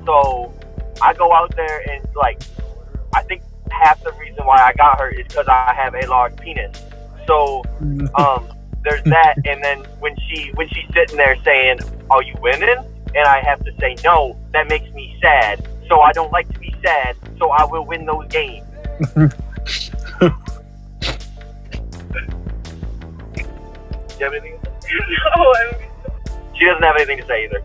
So I go out there and, like, I think half the reason why I got her is because I have a large penis. So there's that. And then when she's sitting there saying, "Are you winning?" and I have to say no, that makes me sad. So I don't like to be sad. So I will win those games. Do you have anything to say? No, she doesn't have anything to say either.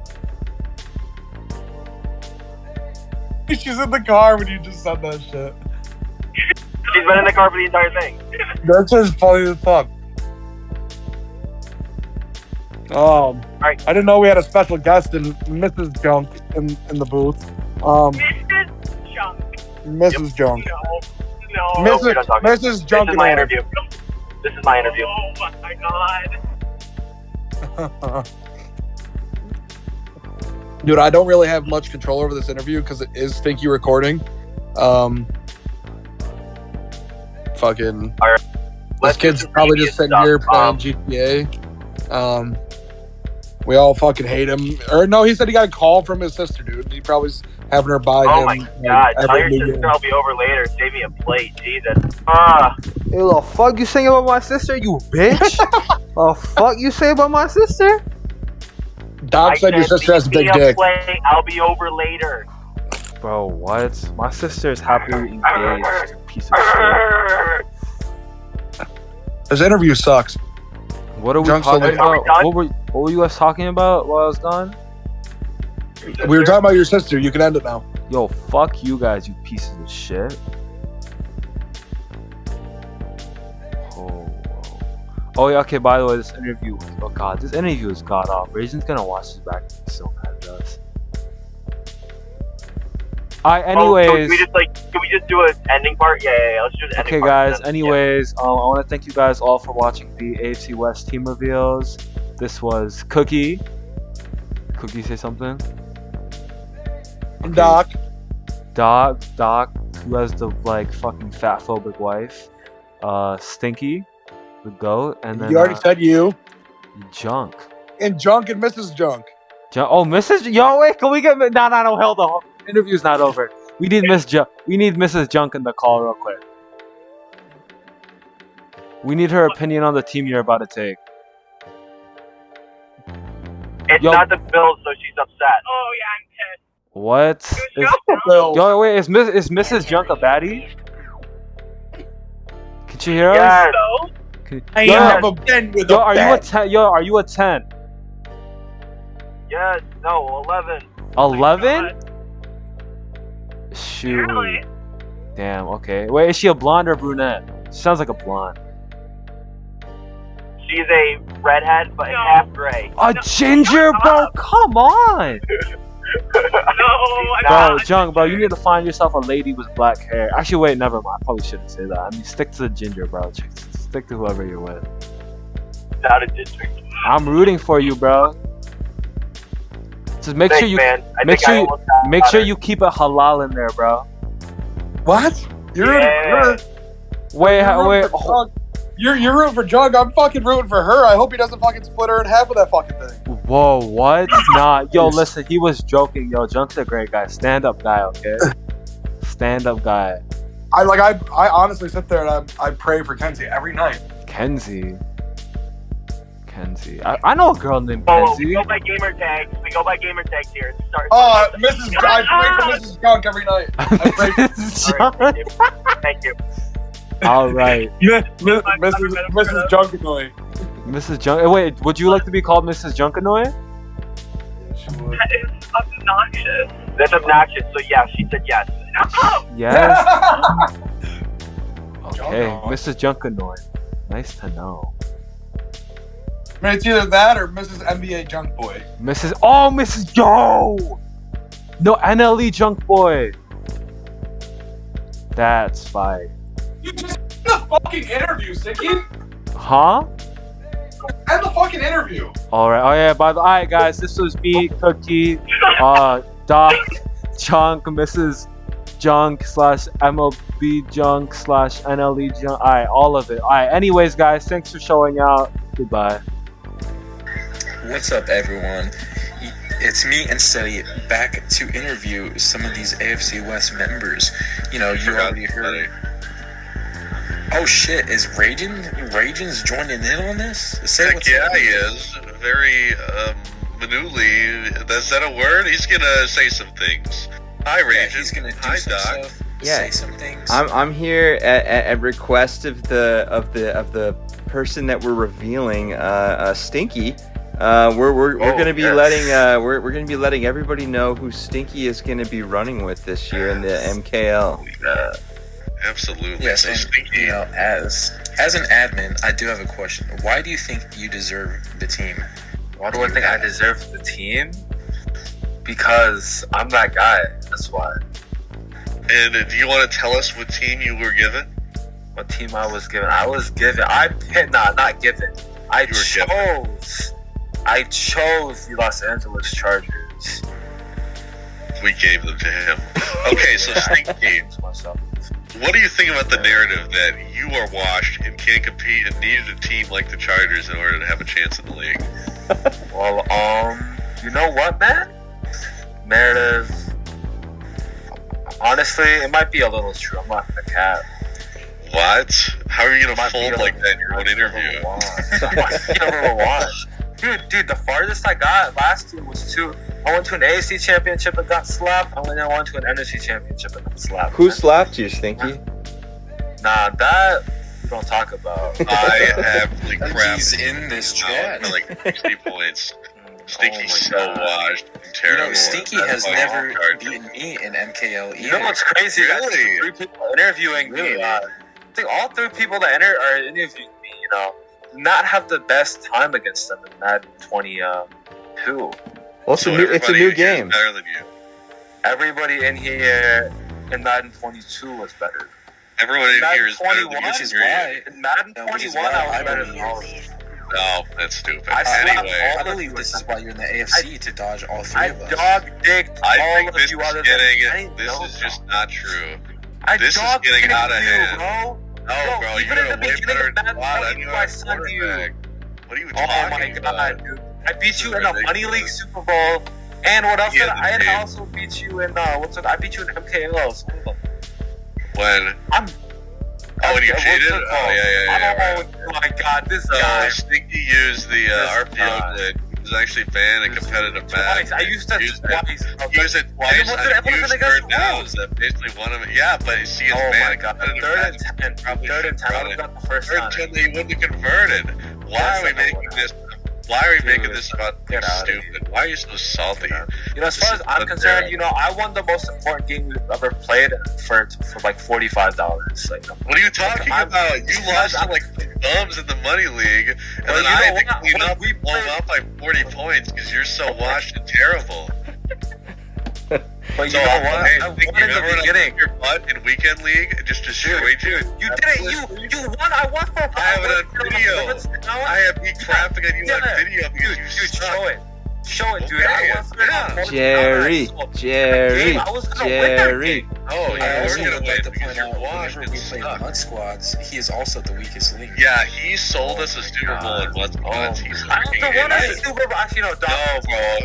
She's in the car when you just said that shit. She's been in the car for the entire thing. That's just funny as fuck. Right. I didn't know we had a special guest in Mrs. Junk in the booth. Mrs. Junk. Mrs. Junk. No. Mrs. Junk. This is my interview. This is my interview. Oh my god. Dude, I don't really have much control over this interview because it is Stinky recording. Fucking. Right. This kid's probably just sitting here playing GTA. We all fucking hate him. Or no, he said he got a call from his sister, dude. He probably's having her buy him. Oh my god. Tell your sister I'll be over later. Save me a plate. Jesus. Hey, the fuck you saying about my sister, you bitch? The fuck you say about my sister? Doc said your sister has a big dick. I'll be over later. Bro, what? My sister's happily engaged, you piece of shit. This interview sucks. What are we talking about? What were you guys talking about while I was gone? We were talking about your sister. You can end it now. Yo, fuck you guys, you pieces of shit. Oh yeah, okay, by the way, this interview is god off. Raisin's gonna watch this back and be so mad at us. Anyways. Can we just do an ending part? Yeah, let's do the ending part. Okay, guys, anyways, I want to thank you guys all for watching the AFC West team reveals. This was Cookie. Cookie, say something? Okay. Doc, who has the, like, fucking fat-phobic wife. Stinky, the goat, and then... You already said you. Junk. And Junk and Mrs. Junk. Oh, Mrs. Yo, wait, can we get... No, hold on. The interview's not over. We need Mrs. Junk in the call real quick. We need her opinion on the team you're about to take. It's not the Bills, so she's upset. Oh yeah, I'm pissed. What? Yo, wait, is Mrs. Junk a baddie? Can she hear us? Yes. I have a pen with a bat. Are you a 10? Yes, no, 11. 11? Shoot. Really? Damn, okay. Wait, is she a blonde or brunette? She sounds like a blonde. She's a redhead, but half gray. A ginger, bro? Come on! Bro, Junk, bro, you need to find yourself a lady with black hair. Actually, wait, never mind. I probably shouldn't say that. I mean, stick to the ginger, bro. Stick to whoever you're with. Not a ginger. I'm rooting for you, bro. Just make sure you keep it halal in there, bro. What? Wait. You're rooting for Jug. I'm fucking rooting for her. I hope he doesn't fucking split her in half with that fucking thing. Whoa, what? Nah, yo, listen, he was joking. Yo, Junk's a great guy. Stand-up guy, okay? Stand-up guy. I honestly sit there and I pray for Kenzie every night. Kenzie. I know a girl named Oh, Kenzie. we go by gamer tags. Here. Start. I pray for Mrs. Junk every night. I pray for All right, thank you. All right. Mrs. Junkanoy. Mrs. Junk. Wait, would you like to be called Mrs. Junkanoy? That is obnoxious. That's obnoxious. So yeah, she said yes. Yes. Okay, Junko. Mrs. Junkanoy. Nice to know. I mean, it's either that or Mrs. NBA Junk Boy. Mrs. Yo! No, NLE Junk Boy. That's fine. You just end the fucking interview, Sicky. Huh? End the fucking interview. Alright, alright guys, this was me, Cookie, Doc, Junk, Mrs. Junk / MLB Junk / NLE Junk. Alright, all of it. Alright, anyways, guys, thanks for showing out. Goodbye. What's up, everyone? It's me and Steady back to interview some of these AFC West members. You know, you already heard. Oh shit, is Ragen's joining in on this? Say Heck what's yeah, up. he is. Very, minutely. Is that a word? He's gonna say some things. Hi, Yeah, Ragen. he's gonna do Hi, some Doc. stuff. Yeah. Say some things. I'm here at request of the person that we're revealing, Stinky. We're gonna be we're gonna be letting everybody know who Stinky is gonna be running with this year in the MKL. Absolutely. Yes, So and, Stinky. you know, as an admin, I do have a question. Why do you think you deserve the team? Why do I think I deserve the team? Because I'm that guy. That's why. And do you want to tell us what team you were given? What team I was given? Not given. I chose the Los Angeles Chargers. We gave them to him. Okay, so Stinky, Myself. what do you think about the narrative that you are washed and can't compete and needed a team like the Chargers in order to have a chance in the league? Well, you know what, man? Narrative. Honestly, it might be a little true. I'm not gonna cap. What? How are you gonna Might be fold a like little- that in your own interview? Dude, the farthest I got last year was I went to an AFC championship and got slapped. I went to an NFC championship and got slapped. Who slapped you, Stinky? Nah, that we don't talk about. I absolutely crap. He's in this chat. For like 60 points. Stinky's Oh my so God. washed and You terrible. know, Stinky That's has why never all Chargers- beaten me in MKL either. You know what's crazy? Really? 3 people interviewing me. I think all 3 people that are interviewing me, you know, did not have the best time against them in Madden 22. Well, So it's a everybody new is game. better than you. Everybody in here in Madden 22 was better. Everyone in Madden here is better than 21, you. Which is period. why. In Madden No, which is 21, why I was I better than believe- all of you. No, that's stupid. I slapped Anyway, I believe this is why you're in the AFC, to dodge all 3 I of us. dog-digged I all think of this you is other getting than... I didn't this know is that. just not true. I this is dog-digged getting out of you, hand. bro. No, bro, even you're in a the way beginning better of Madden squad 22, on your I sent you. quarterback. What are you Oh talking my about? god, dude. I beat This you is in a Money League ridiculous. Super Bowl. And what else Yeah, did I the game. also beat you in I beat you in MKL. So When? I'm Oh, when you what's cheated? it Oh, called? yeah. Oh my god, this So, guy. Stinky used the RPO guy. glitch. He was actually banned in competitive Twice. match. I used that Used twice. Use it And twice it wasn't- on it wasn't huge against third the downs rules. that basically won him. Yeah, but see, it's Oh banned my in god, competitive third match. and 10. Probably Third and should've 10. I run would it. have got the first Third time. and 10 that you wouldn't have converted. Why Yes, are we I know making that. this? Why are we Dude, making this about being get outta stupid? Why are you so salty? You know, as far as I'm concerned, you know, I won the most important game we've ever played for like $45. Like, What are you talking I'm- about? You lost to like thumbs in the money league, and Well, then you I know had to what? clean When up we and blow played- up by 40 points because you're so washed and terrible. But So you know what? hey, I won think in remember the when I beginning. kicked your butt in weekend league and just destroyed you? You didn't. You won. I won for. I have it on video. I have me crapping on you on Yeah. video because you Dude, suck. show it. Show it, dude. Okay, I won for yeah. Jerry, I was gonna win that Jerry. game. Oh, I yeah, also we're would gonna like win to because point your out, whenever Washington we play sucks. Mud Squads, he is also the weakest link. Yeah, he sold us a Super Bowl in Mud Squads. He's I fucking don't want us idiot. a Super Bowl. Actually, no, Doc. No,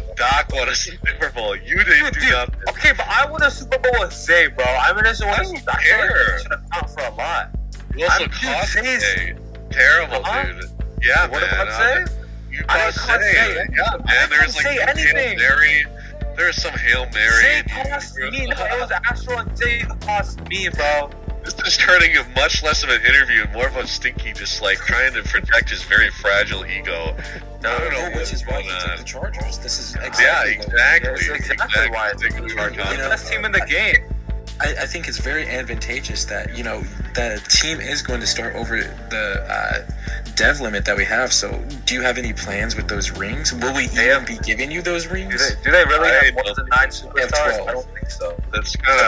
bro. Doc won us a Super Bowl. You didn't do nothing. Okay, but I won a Super Bowl with Zay, bro. I mean, this I one don't should care. account for a lot. You also I'm cost Zay's- Zay. Terrible, Huh? dude. Yeah, What man. about Zay? You I didn't cost cost Zay. Zay. Yeah, man. There's say like anything. Hail Mary. There's some Hail Mary. Zay cost me. No, it was Astro and Zay who cost me, bro. This is turning a much less of an interview and more of a Stinky just like trying to protect his very fragile ego. I don't know Which what's is why going he took on. the Chargers. This is exactly Yeah, what- exactly. That's exactly why I Exactly. think the Chargers are You the know, best team in the game. I think it's very advantageous that, you know, the team is going to start over the dev limit that we have. So do you have any plans with those rings? Will we even be giving you those rings? Do they really I have more don't than 9 They have superstars? 12. I don't think so. That's kind of,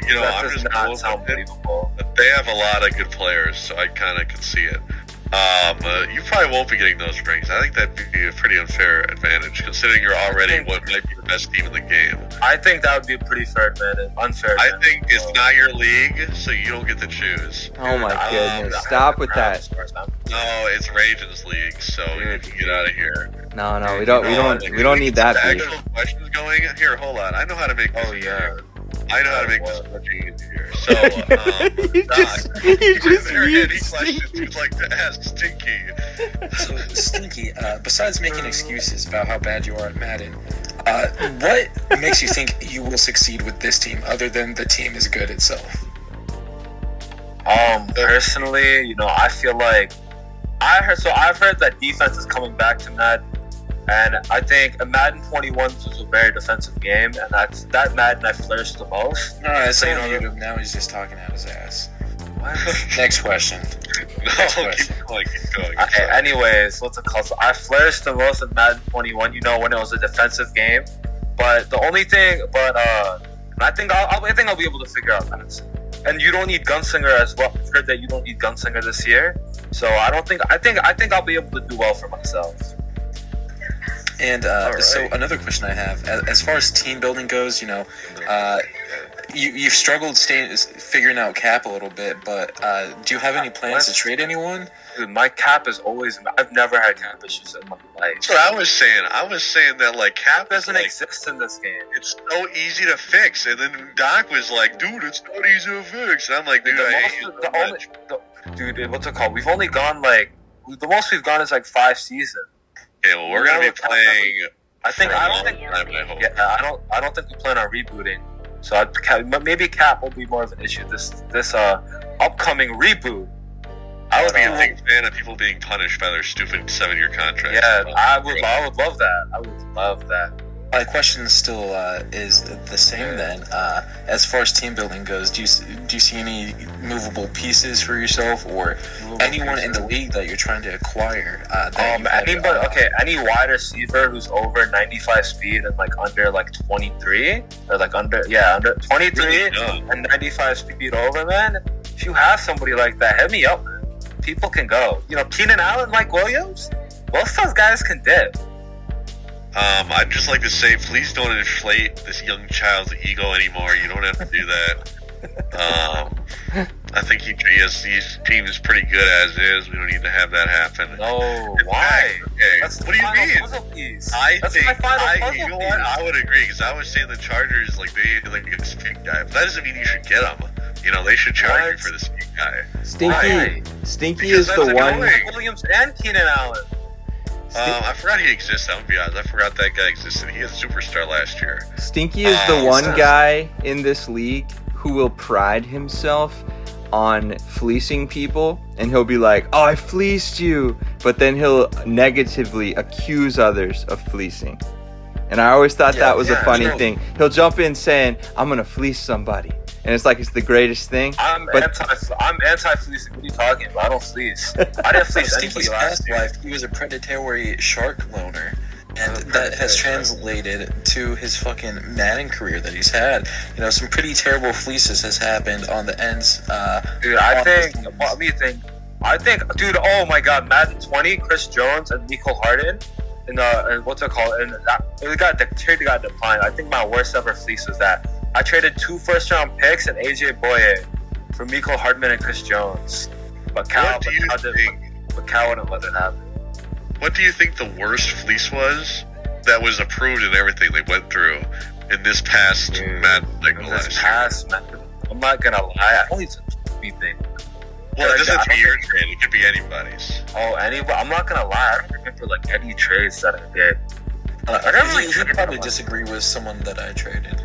That I'm does just not going sound with it. believable. But they have a lot of good players, so I kind of can see it. You probably won't be getting those rings. I think that'd be a pretty unfair advantage, considering you're already what might be the best team in the game. I think that would be a pretty fair advantage. Unfair I advantage. think it's not your league, so you don't get to choose. Oh my I goodness! have Stop the with crown that. stars now. No, it's Raven's league, so you can get out of here. No, we don't need that beef. Actual questions going here. Hold on, I know how to make this easier. I know how to make this much easier. So, you just there mute any questions you'd like to ask Stinky? So, Stinky, besides making excuses about how bad you are at Madden, what makes you think you will succeed with this team other than the team is good itself? Personally, I feel like I've heard that defense is coming back to Madden, and I think Madden 21 was a very defensive game, and that Madden I flourished the most. Alright, so now he's just talking out his ass. What? Next question. No, keep going. Okay, anyways, what's it called? So I flourished the most in Madden 21, when it was a defensive game. But the only thing, I think I'll be able to figure out that. And you don't need Gunslinger as well. I've heard that you don't need Gunslinger this year, so I think I'll be able to do well for myself. And so another question I have, as far as team building goes, you've struggled figuring out cap a little bit, but do you have any plans to trade anyone? Dude, my cap is always. I've never had cap issues in my life. That's what I was saying. I was saying that cap doesn't is exist in this game. It's so easy to fix, and then Doc was like, "Dude, it's not easy to fix." And I'm like, "Dude, I hate you so much." Dude, what's it called? We've only gone the most we've gone is 5 seasons. Okay, well, we're gonna be playing. I don't think we plan on rebooting. So maybe cap will be more of an issue this upcoming reboot. I would be a big fan of people being punished by their stupid 7-year contract. Yeah, I would love that. I would love that. My question still is the same then. As far as team building goes, do you see any movable pieces for yourself or anyone in the league that you're trying to acquire? Any wide receiver who's over 95 speed and under 23 or under 23 and 95 speed over, man. If you have somebody like that, hit me up, man. People can go. Keenan Allen, Mike Williams, most of those guys can dip. I'd just like to say, please don't inflate this young child's ego anymore. You don't have to do that. I think his team is pretty good as is. We don't need to have that happen. No, why? Okay. What do you mean? You know what? I would agree because I was saying the Chargers they a speed guy, but that doesn't mean you should get them. They should charge you for the speed guy. Stinky is the one. Williams and Keenan Allen. I forgot he existed. I'm gonna be honest. I forgot that guy existed. He was a superstar last year. Stinky is the one guy in this league who will pride himself on fleecing people, and he'll be like, "Oh, I fleeced you," but then he'll negatively accuse others of fleecing. And I always thought that was a funny thing. He'll jump in saying, "I'm gonna fleece somebody," and it's like it's the greatest thing. I'm anti-fleecing. What are you talking about? I don't fleece. I didn't fleece Stinky's past life, he was a predatory shark loner. And that has translated to his fucking Madden career that he's had. Some pretty terrible fleeces has happened on the ends. Dude, dude, oh my god, Madden 20, Chris Jones and Mecole Hardman. And what's it called? And the trade got declined. I think my worst ever fleece was that I traded 2 first-round picks and AJ Boye for Miko Hardman and Chris Jones. But Cal wouldn't let it happen. What do you think the worst fleece was that was approved and everything they went through in this past Madden? I'm not gonna lie, I only took 3 things. Well, it doesn't have to be your trade. It could be anybody's. Oh, I'm not gonna lie, I don't remember like any trades that I did. I don't really He'd probably disagree with someone that I traded.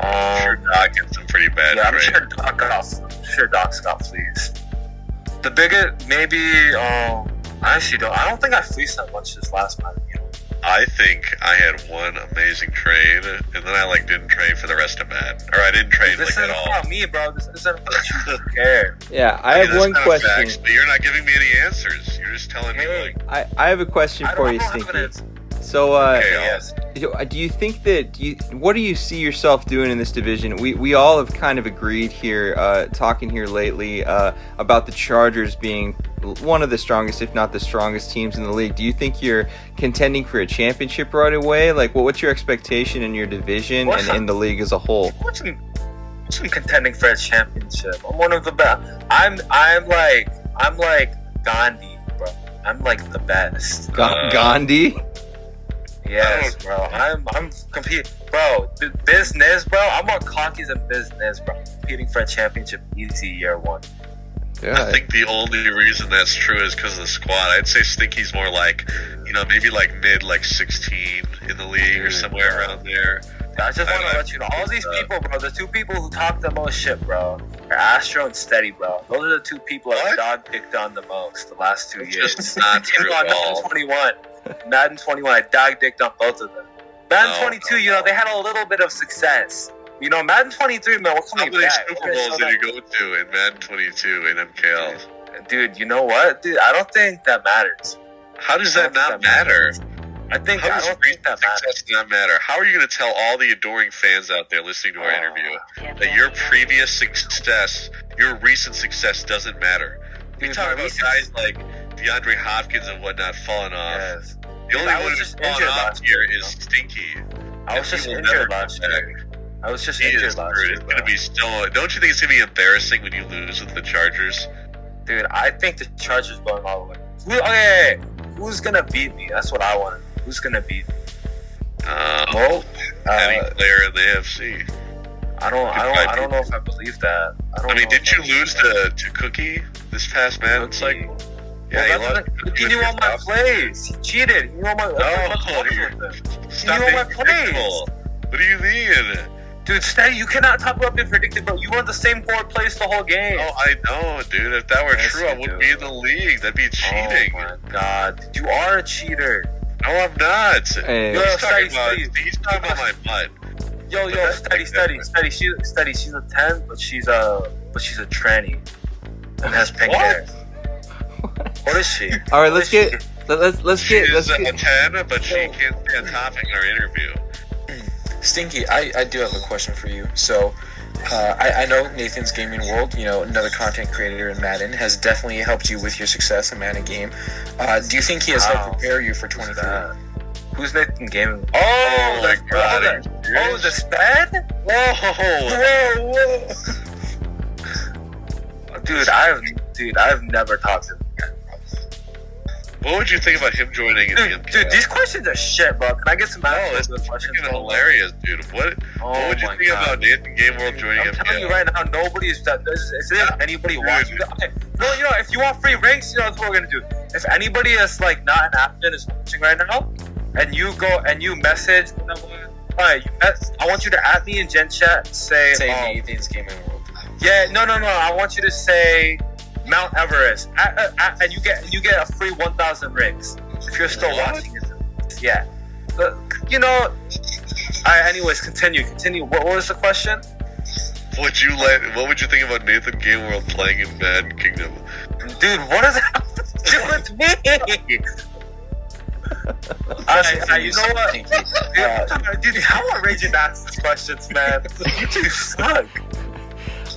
I'm sure Doc gets some pretty bad trades. I'm sure Doc's got fleeced. The biggest, maybe, I don't think I fleeced that much this last month. I think I had one amazing trade, and then I didn't trade for the rest of Madden, or I didn't trade this at all. This isn't about me, bro. This isn't about you. Care. Yeah, I have one question. Facts, but you're not giving me any answers. You're just telling me I have a question for you, Stinky. So, do you think that what do you see yourself doing in this division? We all have kind of agreed here, talking here lately, about the Chargers being one of the strongest, if not the strongest teams in the league. Do you think you're contending for a championship right away? What's your expectation in your division and in the league as a whole? I'm contending for a championship. I'm one of the best. I'm like Gandhi, bro. I'm like the best. Gandhi? Yes, bro. I'm competing, bro. Business, bro. I'm more cocky than business, bro. Competing for a championship easy year 1. Yeah. I think the only reason that's true is because of the squad. I'd say Stinky's more maybe mid 16 in the league or somewhere around there. I just want to let you know, all these people, bro, the 2 people who talk the most shit, bro, are Astro and Steady, bro. Those are the 2 people I've dog dicked on the most the last 2 years. It's not true at all. Madden 21, I dog dicked on both of them. Madden 22, they had a little bit of success. Madden 23, man, we're coming back. How many Super Bowls did you go to in Madden 22 in MKL? Dude, you know what? Dude, I don't think that matters. How does that not matter? I don't think that matters. Not matter. How are you going to tell all the adoring fans out there listening to our interview that your previous success, your recent success doesn't matter? We talk about guys like DeAndre Hopkins and whatnot falling off. Yes. The only one who's fallen off here is Stinky. I was just injured last year. It's going to be still. Don't you think it's going to be embarrassing when you lose with the Chargers? Dude, I think the Chargers going all the way. Who's going to beat me? That's what I want to know. Who's going to beat me? Any player in the AFC. I don't know if I believe that. Did you lose to Cookie this past Madden cycle? Yeah, he knew all my plays. He cheated. He knew all my plays. What do you mean? Dude, Steady, you cannot talk about being predicted, bro. You run the same 4 plays the whole game. Oh, I know, dude. If that were true, I wouldn't be in the league. That'd be cheating. Oh, my God. You are a cheater. No, I'm not. Hey. He's talking about my butt. Yo, Steady. She's a 10, but she's a tranny and has pink hair. What is she? All right, let's get. She's a 10, but she can't stay on topic in our interview. Stinky, I do have a question for you. So, I know Nathan's Gaming World, another content creator in Madden, has definitely helped you with your success in Madden game. Do you think he has helped prepare you for 23? Who's Nathan Gaming? Oh my God! Oh, the sped? Whoa! Dude, I've never talked to him again. What would you think about him joining in the MKL? Dude, these questions are shit, bro. Can I get some it's questions? Freaking hilarious, dude. What would you think about Nathan Game World joining MKL? I'm telling you right now, nobody is that. Is anybody watching? Okay, no, if you want free ranks, that's what we're gonna do. If anybody is not an admin is watching right now, and you go and you message, I want you to add me in Gen Chat. Say Nathan's Gaming World. Yeah, no. I want you to say Mount Everest, and you get a free 1,000 rings if you're still watching it. Yeah, but anyways, continue. What was the question? What would you think about Nathan Game World playing in Madden Kingdom? Dude, what does that have to do with me? You know what? Dude, how outrageous ask these questions, man. You suck.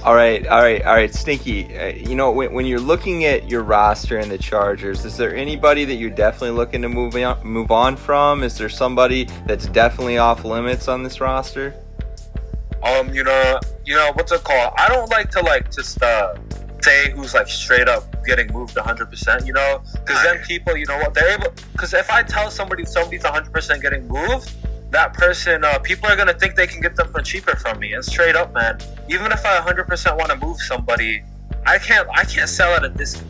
All right, Stinky. When you're looking at your roster and the Chargers, is there anybody that you're definitely looking to move on from? Is there somebody that's definitely off limits on this roster? what's it called? I don't like to just say who's like straight up getting moved 100%, because then people, they're able. Because if I tell somebody's 100% getting moved, that person, people are gonna think they can get them for cheaper from me. And straight up, man, even if I 100% want to move somebody, I can't sell at a discount.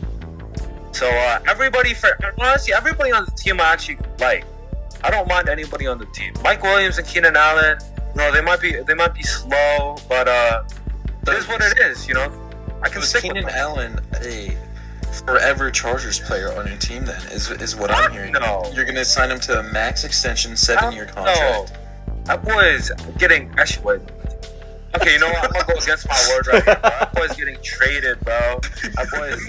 So everybody on the team I actually like. I don't mind anybody on the team. Mike Williams and Keenan Allen, they might be slow, but it is what it is, I can stick Keenan with them. Allen a forever Chargers player on your team then, is what I'm hearing. No. You're going to sign him to a max extension 7-year contract. No. That boy is getting... Actually, wait. Okay, you know what? I'm going to go against my word right here, bro. That boy is getting traded, bro. That boy is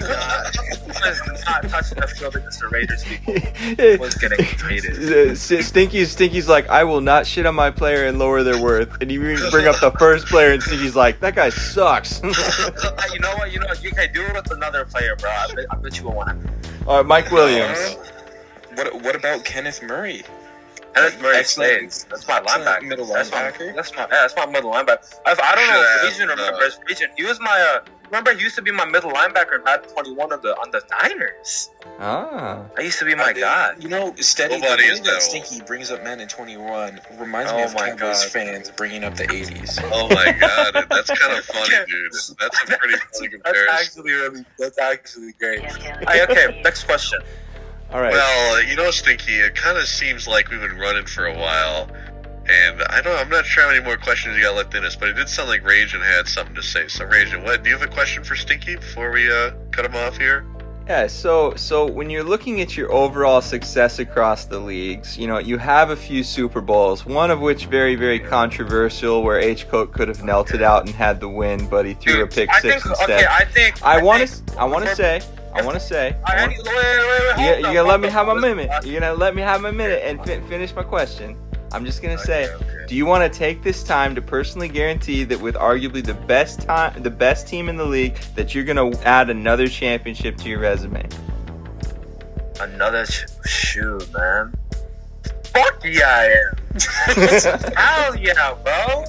not touching the field against the Raiders people. That boy's getting traded. Stinky's like, I will not shit on my player and lower their worth. And you bring up the first player, and Stinky's like, that guy sucks. You know what? You can do it with another player, bro. I bet you will want it. All right, Mike Williams. What about Kenneth Murray? Kenneth Murray plays. That's my linebacker. Middle linebacker? That's my middle linebacker. I don't know if Region remembers. Region, he was my. Remember, he used to be my middle linebacker in Madden 21 on the Niners. Ah. I used to be my guy. Steady. Nobody The is way that though. Stinky brings up Madden 21 reminds me of Cowboys fans bringing up the 80s. Oh my god, that's kind of funny, dude. That's a pretty funny comparison. That's actually great. Okay, next question. All right. Well, Stinky, it kind of seems like we've been running for a while, and I'm not sure how many more questions you got left in us, but it did sound like Rajan had something to say. So, Rajan, do you have a question for Stinky before we cut him off here? Yeah, so when you're looking at your overall success across the leagues, you have a few Super Bowls, one of which very, very controversial, where H-Coat could have knelt it out and had the win, but he threw a pick six instead. I want to say, you're gonna let me have my minute. You're gonna let me have my minute and finish my question. I'm just gonna say, do you want to take this time to personally guarantee that with arguably the best team in the league, that you're gonna add another championship to your resume? Another shoot, man. Fuck yeah, I am. Hell yeah, bro.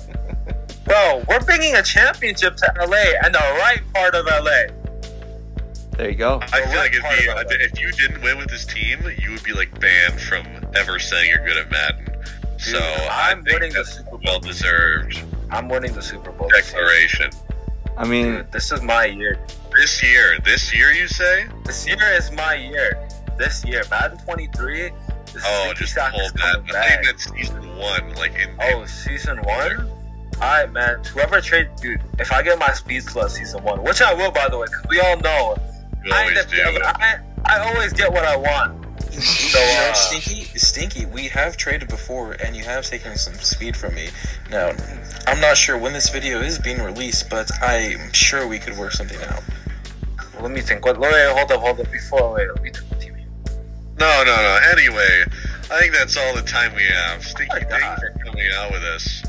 Bro, we're bringing a championship to LA and the right part of LA. There you go. I feel like if you didn't win with this team, you would be banned from ever saying you're good at Madden. Dude, so I'm winning that's the Super Bowl. well deserved. I'm winning the Super Bowl. Declaration. I mean, dude, this is my year. This year, you say? This year is my year. This year, Madden 23. Just hold that. I think that's season 1. Season 1. All right, man. Whoever trade, dude. If I get my speed plus season 1, which I will, by the way, because we all know. You always do. I always get what I want. So, Stinky, we have traded before, and you have taken some speed from me. Now, I'm not sure when this video is being released, but I'm sure we could work something out. Let me think. Wait, hold up. Let me think. No. Anyway, I think that's all the time we have. Stinky, thank you for coming out with us.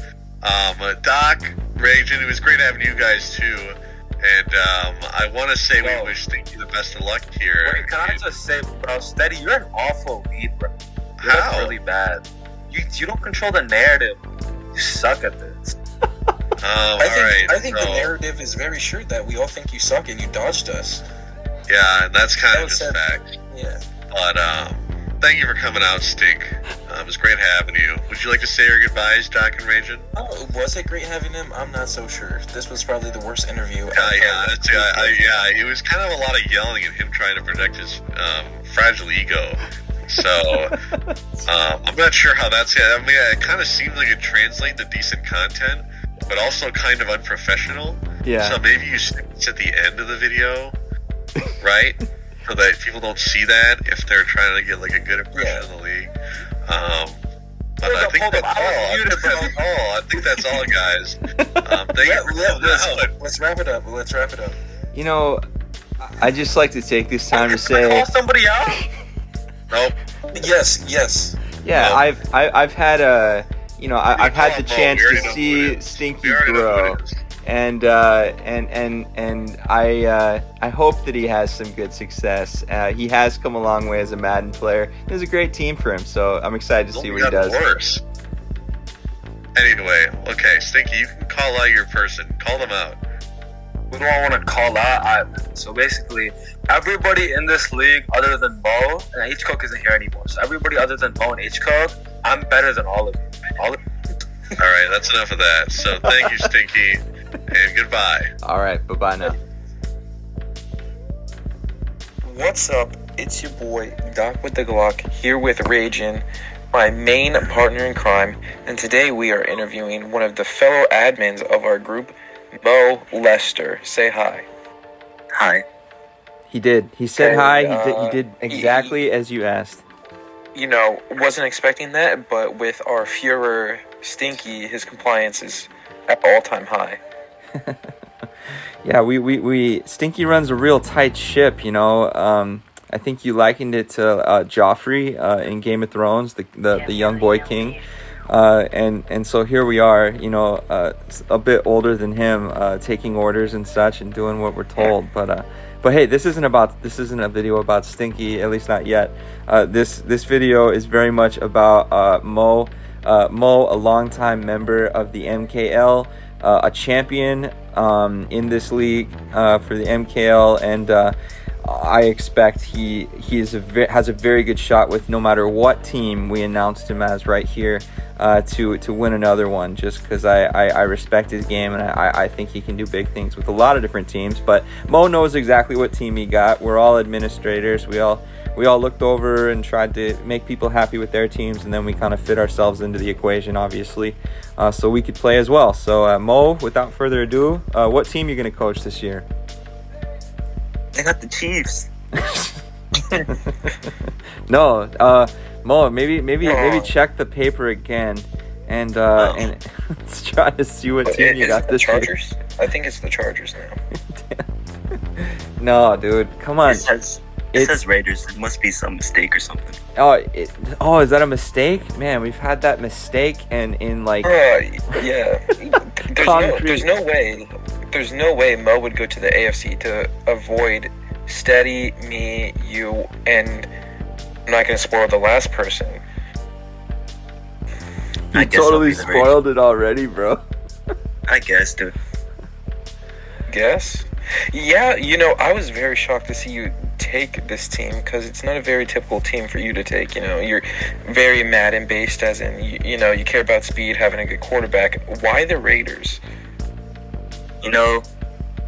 Doc, Rajan, it was great having you guys too. And I want to say we wish Stinky the best of luck here. Wait, can I just say, bro, Steady, you're an awful lead, bro. You're How? really bad. You don't control the narrative. You suck at this. I think the narrative is very sure that we all think you suck and you dodged us. Yeah, and that's kind of just fact. Yeah. But thank you for coming out, Stink. It was great having you. Would you like to say your goodbyes, Doc and Rajan? Oh, was it great having him? I'm not so sure. This was probably the worst interview. It was kind of a lot of yelling and him trying to protect his fragile ego. So I'm not sure how that's. I mean, it kind of seems like it translates to decent content, but also kind of unprofessional. Yeah. So maybe you sit at the end of the video, right? So that people don't see that if they're trying to get a good impression of the league. But I think that's all. I think that's all, guys. Let's wrap it up. I just like to take this time to say. Call somebody out? Nope. Yes. Yeah, Nope. I've had I've had the chance to see Stinky grow. And I hope that he has some good success. He has come a long way as a Madden player. There's a great team for him, so I'm excited to see what he does. Worse. Anyway, okay, Stinky, you can call out your person. Call them out. Who do I want to call out? So basically, everybody in this league other than Mo, and H-Cook isn't here anymore, so everybody other than Mo and H-Cook, I'm better than all of you. Alright, that's enough of that. So thank you, Stinky, and goodbye. Alright, bye-bye now. What's up? It's your boy, Doc with the Glock, here with Ragin, my main partner in crime, and today we are interviewing one of the fellow admins of our group, Mo Lester. Say hi. Hi. He did. He said Okay, hi. He did exactly as you asked. You know, wasn't expecting that, but with our Führer Stinky, his compliance is at all-time high. Yeah, we Stinky runs a real tight ship, you know. I think you likened it to Joffrey in Game of Thrones, the young boy king. And so here we are, you know, a bit older than him, taking orders and such and doing what we're told. But hey, this isn't a video about Stinky, at least not yet. This video is very much about Mo, a longtime member of the MKL, a champion in this league for the MKL, and I expect he has a very good shot with no matter what team we announced him as right here to win another one, just because I respect his game, and I think he can do big things with a lot of different teams. But Mo knows exactly what team he got. We're all administrators. We all looked over and tried to make people happy with their teams, and then we kind of fit ourselves into the equation, obviously, so we could play as well. So Mo, without further ado, what team are you going to coach this year? I got the Chiefs. No, Mo, maybe check the paper again, and let's try to see what team you got this year. Chargers? I think it's the Chargers now. No, dude, come on. It says Raiders. It must be some mistake or something. Oh, is that a mistake? Man, we've had that mistake, and in like yeah. There's no way Mo would go to the AFC to avoid Steady, me, you, and I'm not gonna spoil the last person. You totally spoiled it already, bro. I guess, dude. Guess? Yeah, you know, I was very shocked to see you take this team, because it's not a very typical team for you to take. You know, you're very Madden based, as in, you know, you care about speed, having a good quarterback. Why the Raiders? You know,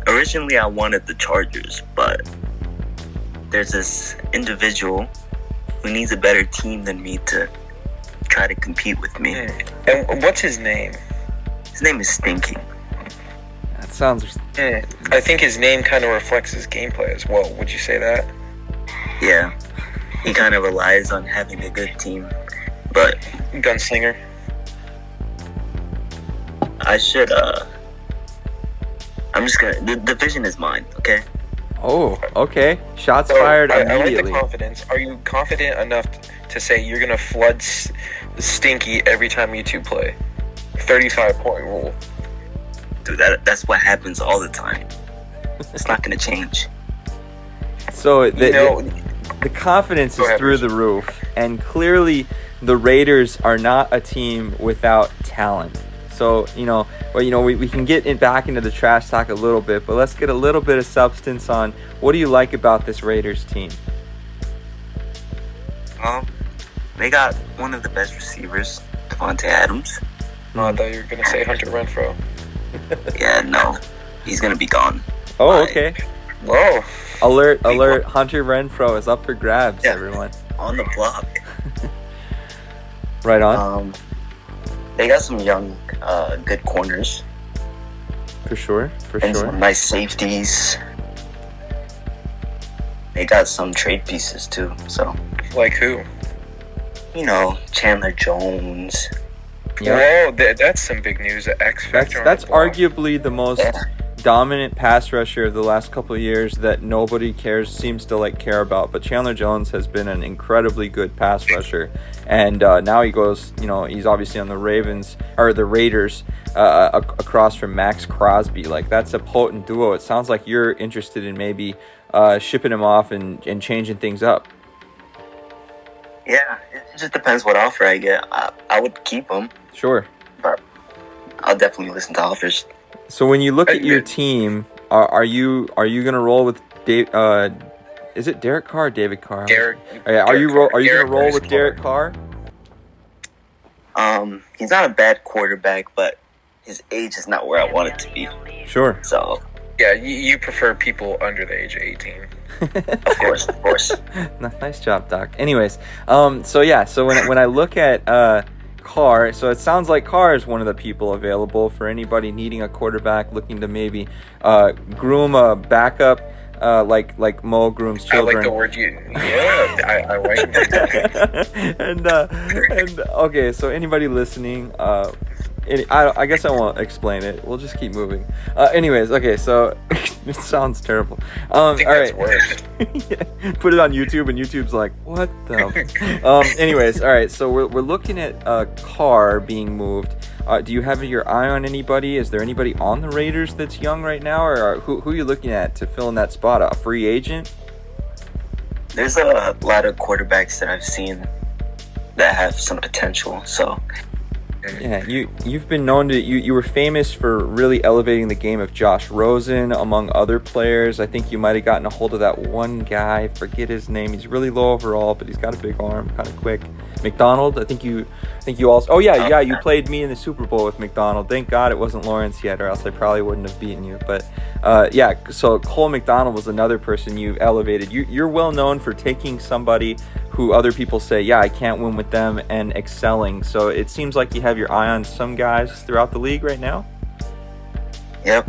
originally I wanted the Chargers, but there's this individual who needs a better team than me to try to compete with me. And what's his name? His name is Stinky. That sounds... I think his name kind of reflects his gameplay as well. Would you say that? Yeah. He kind of relies on having a good team, but... Gunslinger? I should, I'm just gonna... The division is mine, okay? Oh, okay. Shots fired immediately. I like the confidence. Are you confident enough to say you're going to flood Stinky every time you two play? 35-point rule. Dude, that's what happens all the time. It's not going to change. So, the confidence is through the roof. And clearly, the Raiders are not a team without talent. So, we can get back into the trash talk a little bit, but let's get a little bit of substance on what do you like about this Raiders team? Well, they got one of the best receivers, Devontae Adams. Oh, I thought you were going to say Hunter Renfrow. Yeah, no. He's going to be gone. Oh, okay. Whoa. Alert, Hunter Renfrow is up for grabs, everyone. On the block. Right on. They got some young, good corners. For sure. And some nice safeties. They got some trade pieces too, so. Like who? You know, Chandler Jones. Yeah. Whoa, that's some big news. X Factor. That's arguably the most dominant pass rusher of the last couple of years that nobody seems to care about. But Chandler Jones has been an incredibly good pass rusher, and now he goes. He's obviously on the Raiders, across from Max Crosby. That's a potent duo. It sounds like you're interested in maybe shipping him off and changing things up. Yeah, it just depends what offer I get. I would keep him. Sure. But I'll definitely listen to offers. So when you look at your team, are you gonna roll with Dave? Is it Derek Carr or David Carr? Derek. Are you gonna roll with Carr. Derek Carr? He's not a bad quarterback, but his age is not where I want it to be. Sure. So Yeah, you prefer people under the age of 18. of course. Nice job, Doc. Anyways, so when I look at Carr, so it sounds like Carr is one of the people available for anybody needing a quarterback, looking to maybe groom a backup, like Mo grooms children. I like the word you. Yeah, I like that. and okay, so anybody listening, I guess I won't explain it. We'll just keep moving. Anyways, okay, so it sounds terrible. I think all that's right. worse. Yeah, put it on YouTube, and YouTube's like, what the? Anyways, all right. So we're looking at a Carr being moved. Do you have your eye on anybody? Is there anybody on the Raiders that's young right now, or who are you looking at to fill in that spot? A free agent? There's a lot of quarterbacks that I've seen that have some potential. So yeah, you've been known to you were famous for really elevating the game of Josh Rosen among other players. I think you might have gotten a hold of that one guy, forget his name. He's really low overall, but he's got a big arm, kind of quick. McDonald, I think you also. Oh yeah, you played me in the Super Bowl with McDonald. Thank God it wasn't Lawrence yet, or else I probably wouldn't have beaten you. But yeah, so Cole McDonald was another person you elevated. You're well known for taking somebody who other people say, yeah, I can't win with them, and excelling. So it seems like you have your eye on some guys throughout the league right now. Yep.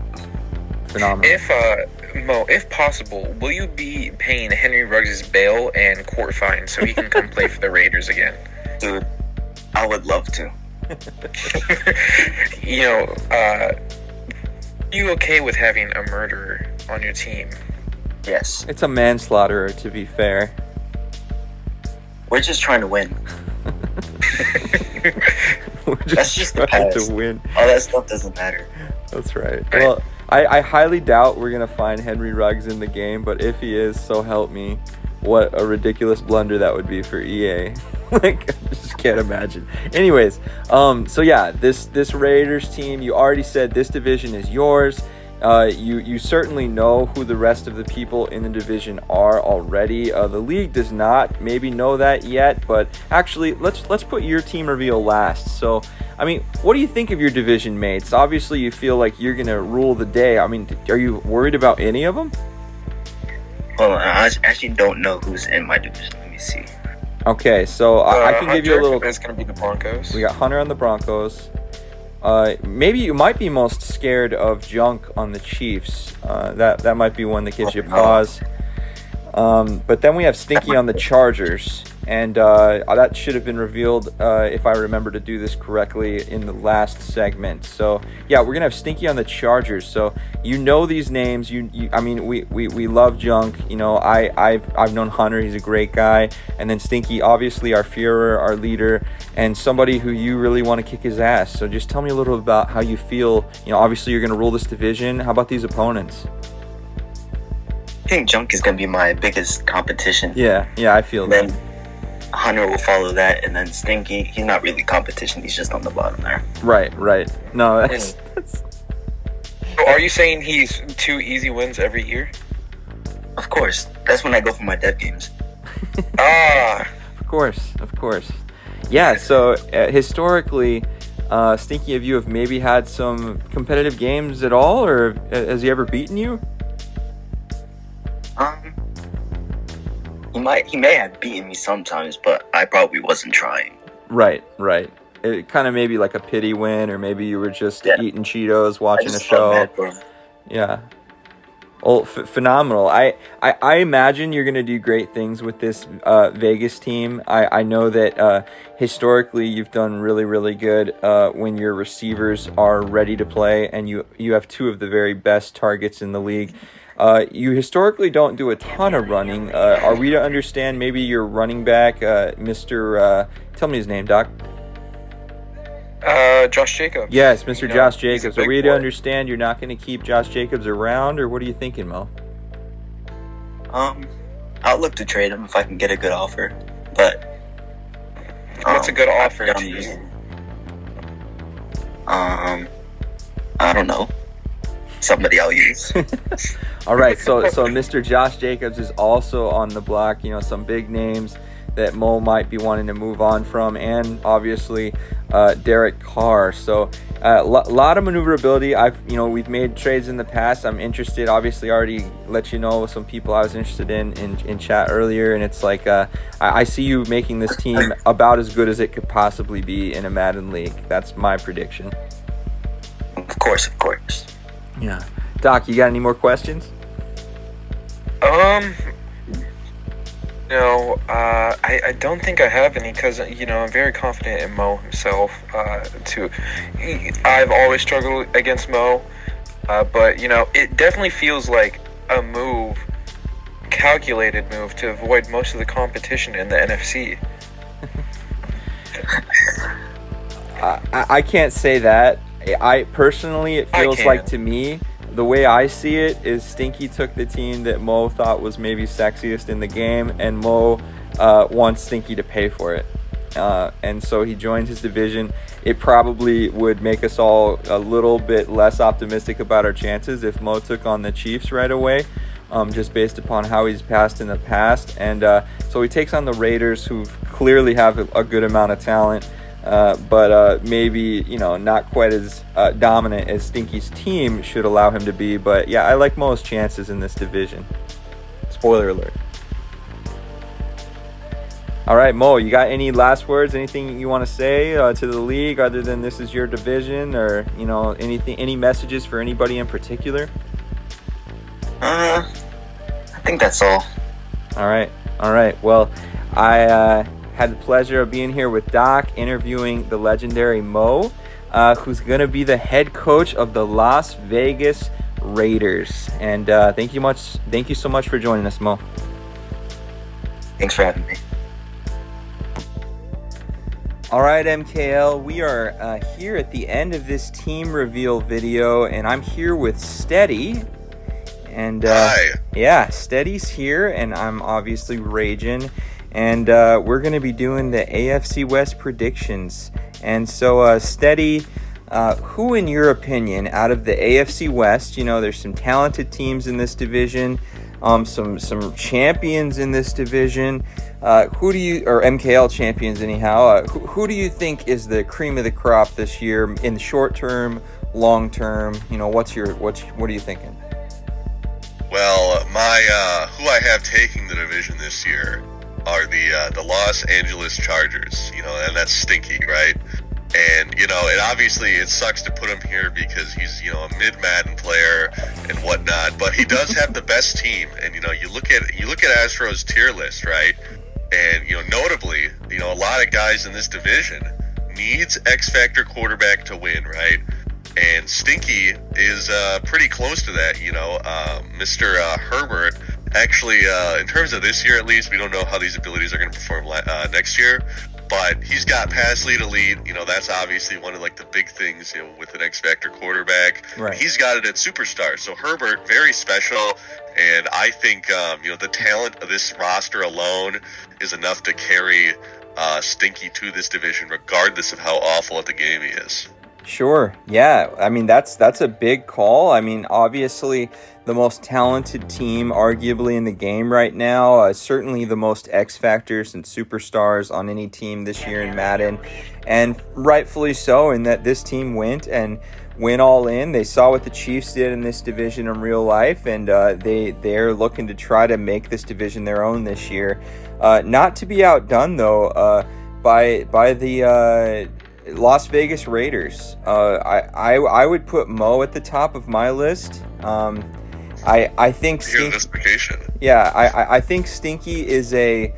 Phenomenal. If possible, will you be paying Henry Ruggs' bail and court fine so he can come play for the Raiders again? Dude, I would love to. Are you okay with having a murderer on your team? Yes. It's a manslaughter, to be fair. We're just trying to win. We're just trying to win. All that stuff doesn't matter. That's right. Well, I highly doubt we're going to find Henry Ruggs in the game, but if he is, so help me, what a ridiculous blunder that would be for EA. Like, I just can't imagine. Anyways, so yeah, this Raiders team, you already said this division is yours. You certainly know who the rest of the people in the division are already. The league does not maybe know that yet, but actually, let's put your team reveal last. So, I mean, what do you think of your division mates? Obviously, you feel like you're gonna rule the day. I mean, are you worried about any of them? Well, I actually don't know who's in my division. Let me see. Okay, so I can give you a little. It's gonna be the Broncos. We got Hunter on the Broncos. Maybe you might be most scared of Junk on the Chiefs. That might be one that gives you pause. But then we have Stinky on the Chargers, and that should have been revealed if I remember to do this correctly in the last segment. So yeah, we're gonna have Stinky on the Chargers. So you know these names. I mean, we love Junk. You know, I've known Hunter. He's a great guy, and then Stinky, obviously our Führer, our leader, and somebody who you really want to kick his ass. So just tell me a little about how you feel. You know, obviously you're gonna rule this division. How about these opponents? I think Junk is going to be my biggest competition. Yeah, I feel that. Then Hunter will follow that, and then Stinky, he's not really competition, he's just on the bottom there. Right. No, that's... So are you saying he's 2 easy wins every year? Of course. That's when I go for my dev games. Of course. Yeah, so historically, Stinky, have you maybe had some competitive games at all, or has he ever beaten you? He may have beaten me sometimes, but I probably wasn't trying. Right. It kind of maybe like a pity win, or maybe you were just eating Cheetos, watching a show. Yeah. Well, phenomenal. I imagine you're going to do great things with this Vegas team. I know that historically you've done really, really good when your receivers are ready to play, and you have 2 of the very best targets in the league. You historically don't do a ton of running. Are we to understand maybe your running back, Mr. Tell me his name, Doc. Josh Jacobs. Yes, Mr. Josh Jacobs. Are we to understand you're not going to keep Josh Jacobs around, or what are you thinking, Mo? I'll look to trade him if I can get a good offer. But what's a good offer to you? I don't know. Somebody I'll use. All right, so Mr. Josh Jacobs is also on the block. You know, some big names that Mo might be wanting to move on from, and obviously Derek Carr. So lot of maneuverability. We've made trades in the past. I'm interested. Obviously, already let you know some people I was interested in chat earlier, and it's like I see you making this team about as good as it could possibly be in a Madden league. That's my prediction. Of course. Yeah, Doc, you got any more questions? No, I don't think I have any because, I'm very confident in Mo himself, too. I've always struggled against Mo, but, it definitely feels like a calculated move to avoid most of the competition in the NFC. I can't say that. I personally, it feels like to me, the way I see it is Stinky took the team that Mo thought was maybe sexiest in the game, and Mo wants Stinky to pay for it. And so he joined his division. It probably would make us all a little bit less optimistic about our chances if Mo took on the Chiefs right away, just based upon how he's passed in the past. And so he takes on the Raiders, who clearly have a good amount of talent. But maybe, not quite as dominant as Stinky's team should allow him to be. But yeah, I like Mo's chances in this division. Spoiler alert. All right, Mo, you got any last words? Anything you want to say to the league other than this is your division, or any messages for anybody in particular? I think that's all. All right. Well, I had the pleasure of being here with Doc, interviewing the legendary Mo, who's going to be the head coach of the Las Vegas Raiders. And thank you so much for joining us, Mo. Thanks for having me. All right, MKL, we are here at the end of this team reveal video, and I'm here with Steady. And Hi. Yeah, Steady's here, and I'm obviously Raging. And we're going to be doing the AFC West predictions. And so, Steady, who, in your opinion, out of the AFC West, there's some talented teams in this division, some champions in this division. Or MKL champions anyhow, who do you think is the cream of the crop this year in the short term, long term? What are you thinking? Well, my who I have taking the division this year are the Los Angeles Chargers, and that's Stinky, right? And, and obviously it sucks to put him here because he's, a mid-Madden player and whatnot, but he does have the best team. And, you look at Astro's tier list, right? And, notably, a lot of guys in this division needs X-Factor quarterback to win, right? And Stinky is pretty close to that, Mr. Herbert. Actually, in terms of this year at least, we don't know how these abilities are going to perform next year. But he's got pass lead elite. That's obviously one of the big things with an X-Factor quarterback. Right. He's got it at superstar. So Herbert, very special. And I think the talent of this roster alone is enough to carry Stinky to this division, regardless of how awful at the game he is. Sure. Yeah. I mean, that's a big call. I mean, obviously the most talented team arguably in the game right now, certainly the most X factors and superstars on any team this year in Madden, and rightfully so in that this team went all in. They saw what the Chiefs did in this division in real life, and they're looking to try to make this division their own this year. Not to be outdone though by the Las Vegas Raiders. I would put Mo at the top of my list. I think I think Stinky is a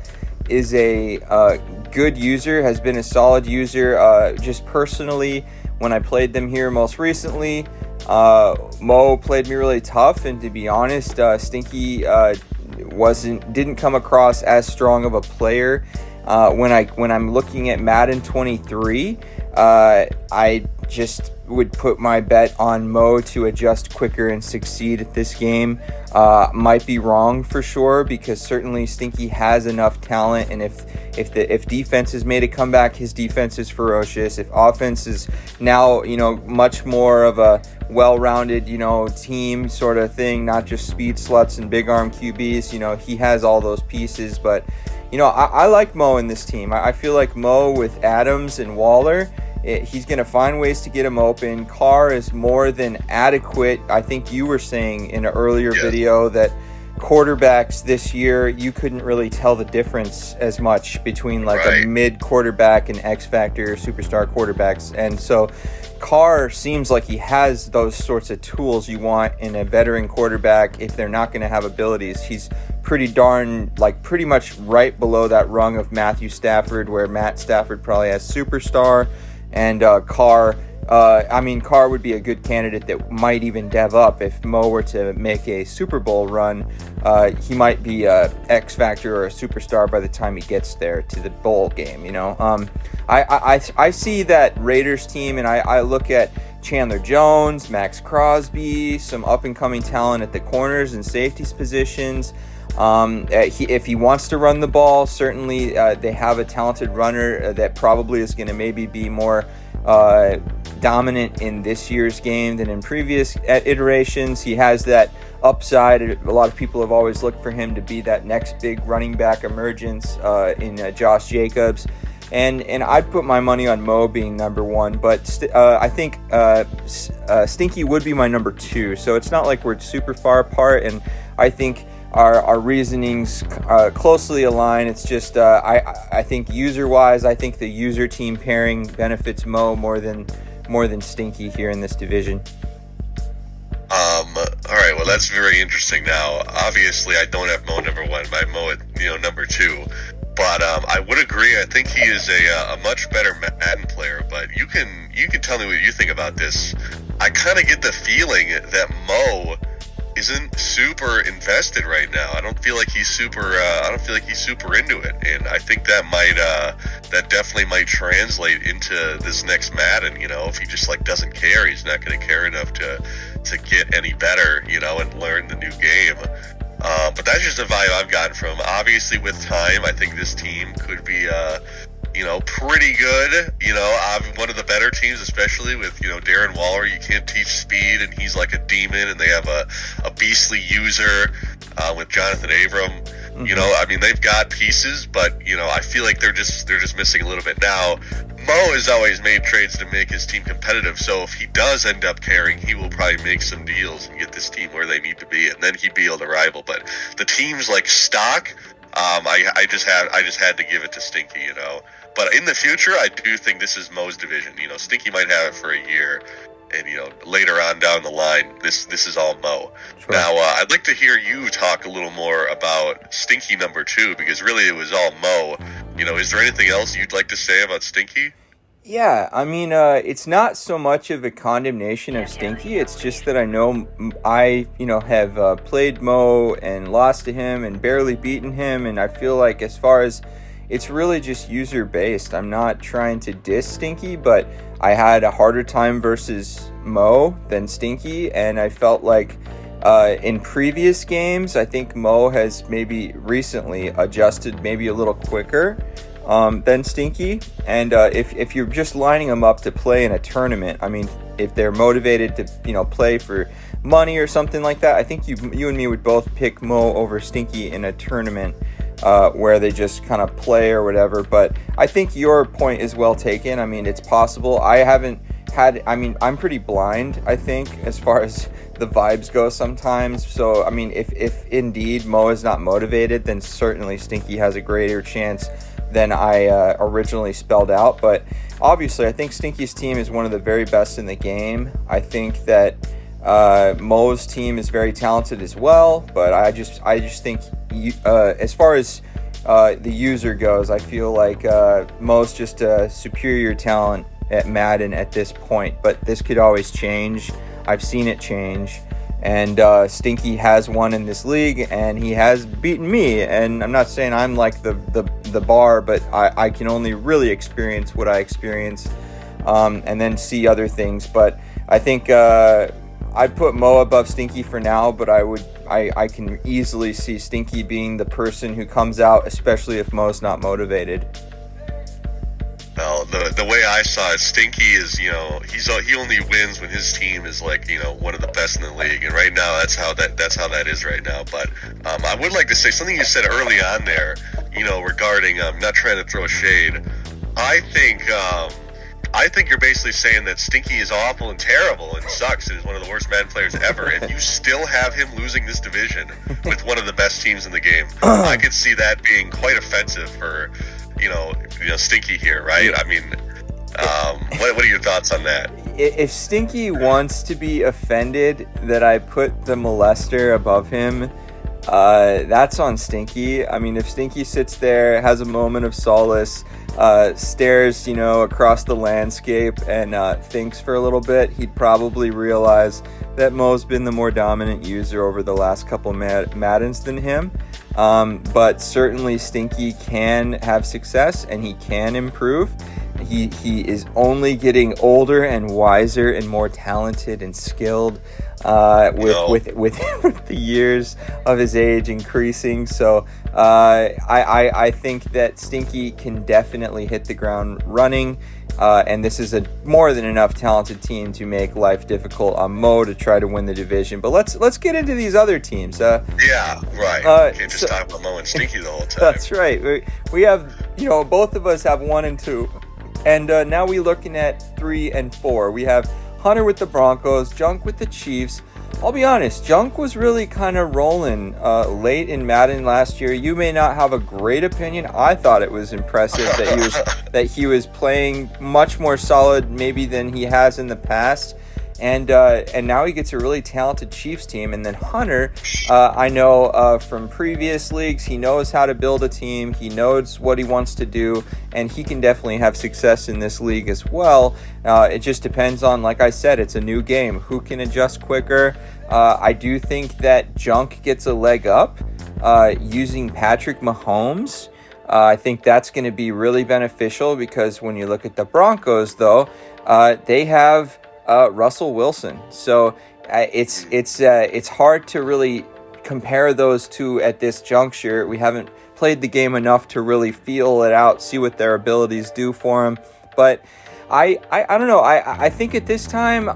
good user, has been a solid user. Just personally, when I played them here most recently, Mo played me really tough, and to be honest, Stinky didn't come across as strong of a player. When I'm looking at Madden 23, I just would put my bet on Mo to adjust quicker and succeed at this game. Might be wrong for sure, because certainly Stinky has enough talent, and if defense has made a comeback, his defense is ferocious. If offense is now, much more of a well-rounded, team sort of thing, not just speed sluts and big arm QBs, he has all those pieces. But, I like Mo in this team. I feel like Mo with Adams and Waller, he's going to find ways to get him open. Carr is more than adequate. I think you were saying in an earlier video that quarterbacks this year, you couldn't really tell the difference as much between like a mid quarterback and X Factor superstar quarterbacks. And so Carr seems like he has those sorts of tools you want in a veteran quarterback. If they're not going to have abilities, he's pretty much right below that rung of Matthew Stafford, where Matt Stafford probably has superstar. And Carr would be a good candidate that might even dev up if Mo were to make a Super Bowl run. He might be a X Factor or a superstar by the time he gets there to the bowl game. I see that Raiders team, and I look at Chandler Jones, Max Crosby, some up and coming talent at the corners and safeties positions. If he wants to run the ball, certainly they have a talented runner that probably is going to maybe be more dominant in this year's game than in previous iterations. He has that upside. A lot of people have always looked for him to be that next big running back emergence in Josh Jacobs. And I'd put my money on Mo being number one, but I think Stinky would be my number two. So it's not like we're super far apart, and I think our reasonings closely align. It's just I think user-wise, I think the user team pairing benefits Mo more than Stinky here in this division. All right, well, that's very interesting. Now, obviously, I don't have Mo number one. I have Mo at number two. But I would agree. I think he is a much better Madden player. But you can tell me what you think about this. I kind of get the feeling that Mo isn't super invested right now. I don't feel like he's super. I don't feel like he's super into it, and I think that that definitely might translate into this next Madden. If he just doesn't care, he's not going to care enough to get any better, and learn the new game. But that's just a vibe I've gotten from. Obviously, with time, I think this team could be, pretty good. One of the better teams, especially with, Darren Waller. You can't teach speed, and he's like a demon. And they have a beastly user with Jonathan Abram. Mm-hmm. They've got pieces, but I feel like they're just missing a little bit. Now, Mo has always made trades to make his team competitive, so if he does end up caring, he will probably make some deals and get this team where they need to be, and then he'd be able to rival. But the teams like stock, I just had to give it to Stinky, But in the future, I do think this is Mo's division. Stinky might have it for a year, and later on down the line, this is all Mo. Sure. Now, I'd like to hear you talk a little more about Stinky number two, because really it was all Mo. Is there anything else you'd like to say about Stinky? Yeah, it's not so much of a condemnation of Stinky. It's just that I know I have played Mo and lost to him and barely beaten him, and I feel like as far as it's really just user based. I'm not trying to diss Stinky, but I had a harder time versus Mo than Stinky, and I felt like in previous games, I think Mo has maybe recently adjusted maybe a little quicker than Stinky. And if you're just lining them up to play in a tournament, if they're motivated to play for money or something like that, I think you and me would both pick Mo over Stinky in a tournament where they just kind of play or whatever. But I think your point is well taken. It's possible. I haven't had, I'm pretty blind, I think, as far as the vibes go sometimes. So, if indeed Mo is not motivated, then certainly Stinky has a greater chance than I originally spelled out. But obviously, I think Stinky's team is one of the very best in the game. I think that Mo's team is very talented as well. But I just think as far as the user goes, I feel like Mo's just a superior talent at Madden at this point. But this could always change. I've seen it change. And Stinky has won in this league, and he has beaten me. And I'm not saying I'm like the bar, but I can only really experience what I experience. and then see other things. But I think I'd put Mo above Stinky for now, but I can easily see Stinky being the person who comes out, especially if Mo's not motivated. Well, the way I saw it, Stinky is, he only wins when his team is like, one of the best in the league, and right now that's how that is right now. But I would like to say something you said early on there, regarding not trying to throw shade. I think you're basically saying that Stinky is awful and terrible and sucks and is one of the worst Madden players ever, and you still have him losing this division with one of the best teams in the game. I could see that being quite offensive for, Stinky here, right? I mean, what are your thoughts on that? If Stinky wants to be offended that I put the molester above him, that's on Stinky. I mean, if Stinky sits there, has a moment of solace, stares, across the landscape and thinks for a little bit, he'd probably realize that Mo's been the more dominant user over the last couple Maddens than him. But certainly Stinky can have success and he can improve. He is only getting older and wiser and more talented and skilled with the years of his age increasing. So I think that Stinky can definitely hit the ground running. And this is a more than enough talented team to make life difficult on Mo to try to win the division. But let's get into these other teams. Yeah, right. Can't just talk about Mo and Stinky the whole time. That's right. We have, both of us have 1 and 2. And now we're looking at 3 and 4. We have Hunter with the Broncos, Junk with the Chiefs. I'll be honest, Junk was really kind of rolling late in Madden last year. You may not have a great opinion. I thought it was impressive that he was playing much more solid maybe than he has in the past. And now he gets a really talented Chiefs team. And then Hunter, I know from previous leagues, he knows how to build a team. He knows what he wants to do, and he can definitely have success in this league as well. It just depends on, like I said, it's a new game. Who can adjust quicker? I do think that Junk gets a leg up using Patrick Mahomes. I think that's going to be really beneficial because when you look at the Broncos, though, they have Russell Wilson. So it's hard to really compare those two at this juncture. We haven't played the game enough to really feel it out, see what their abilities do for him. But I don't know. I think at this time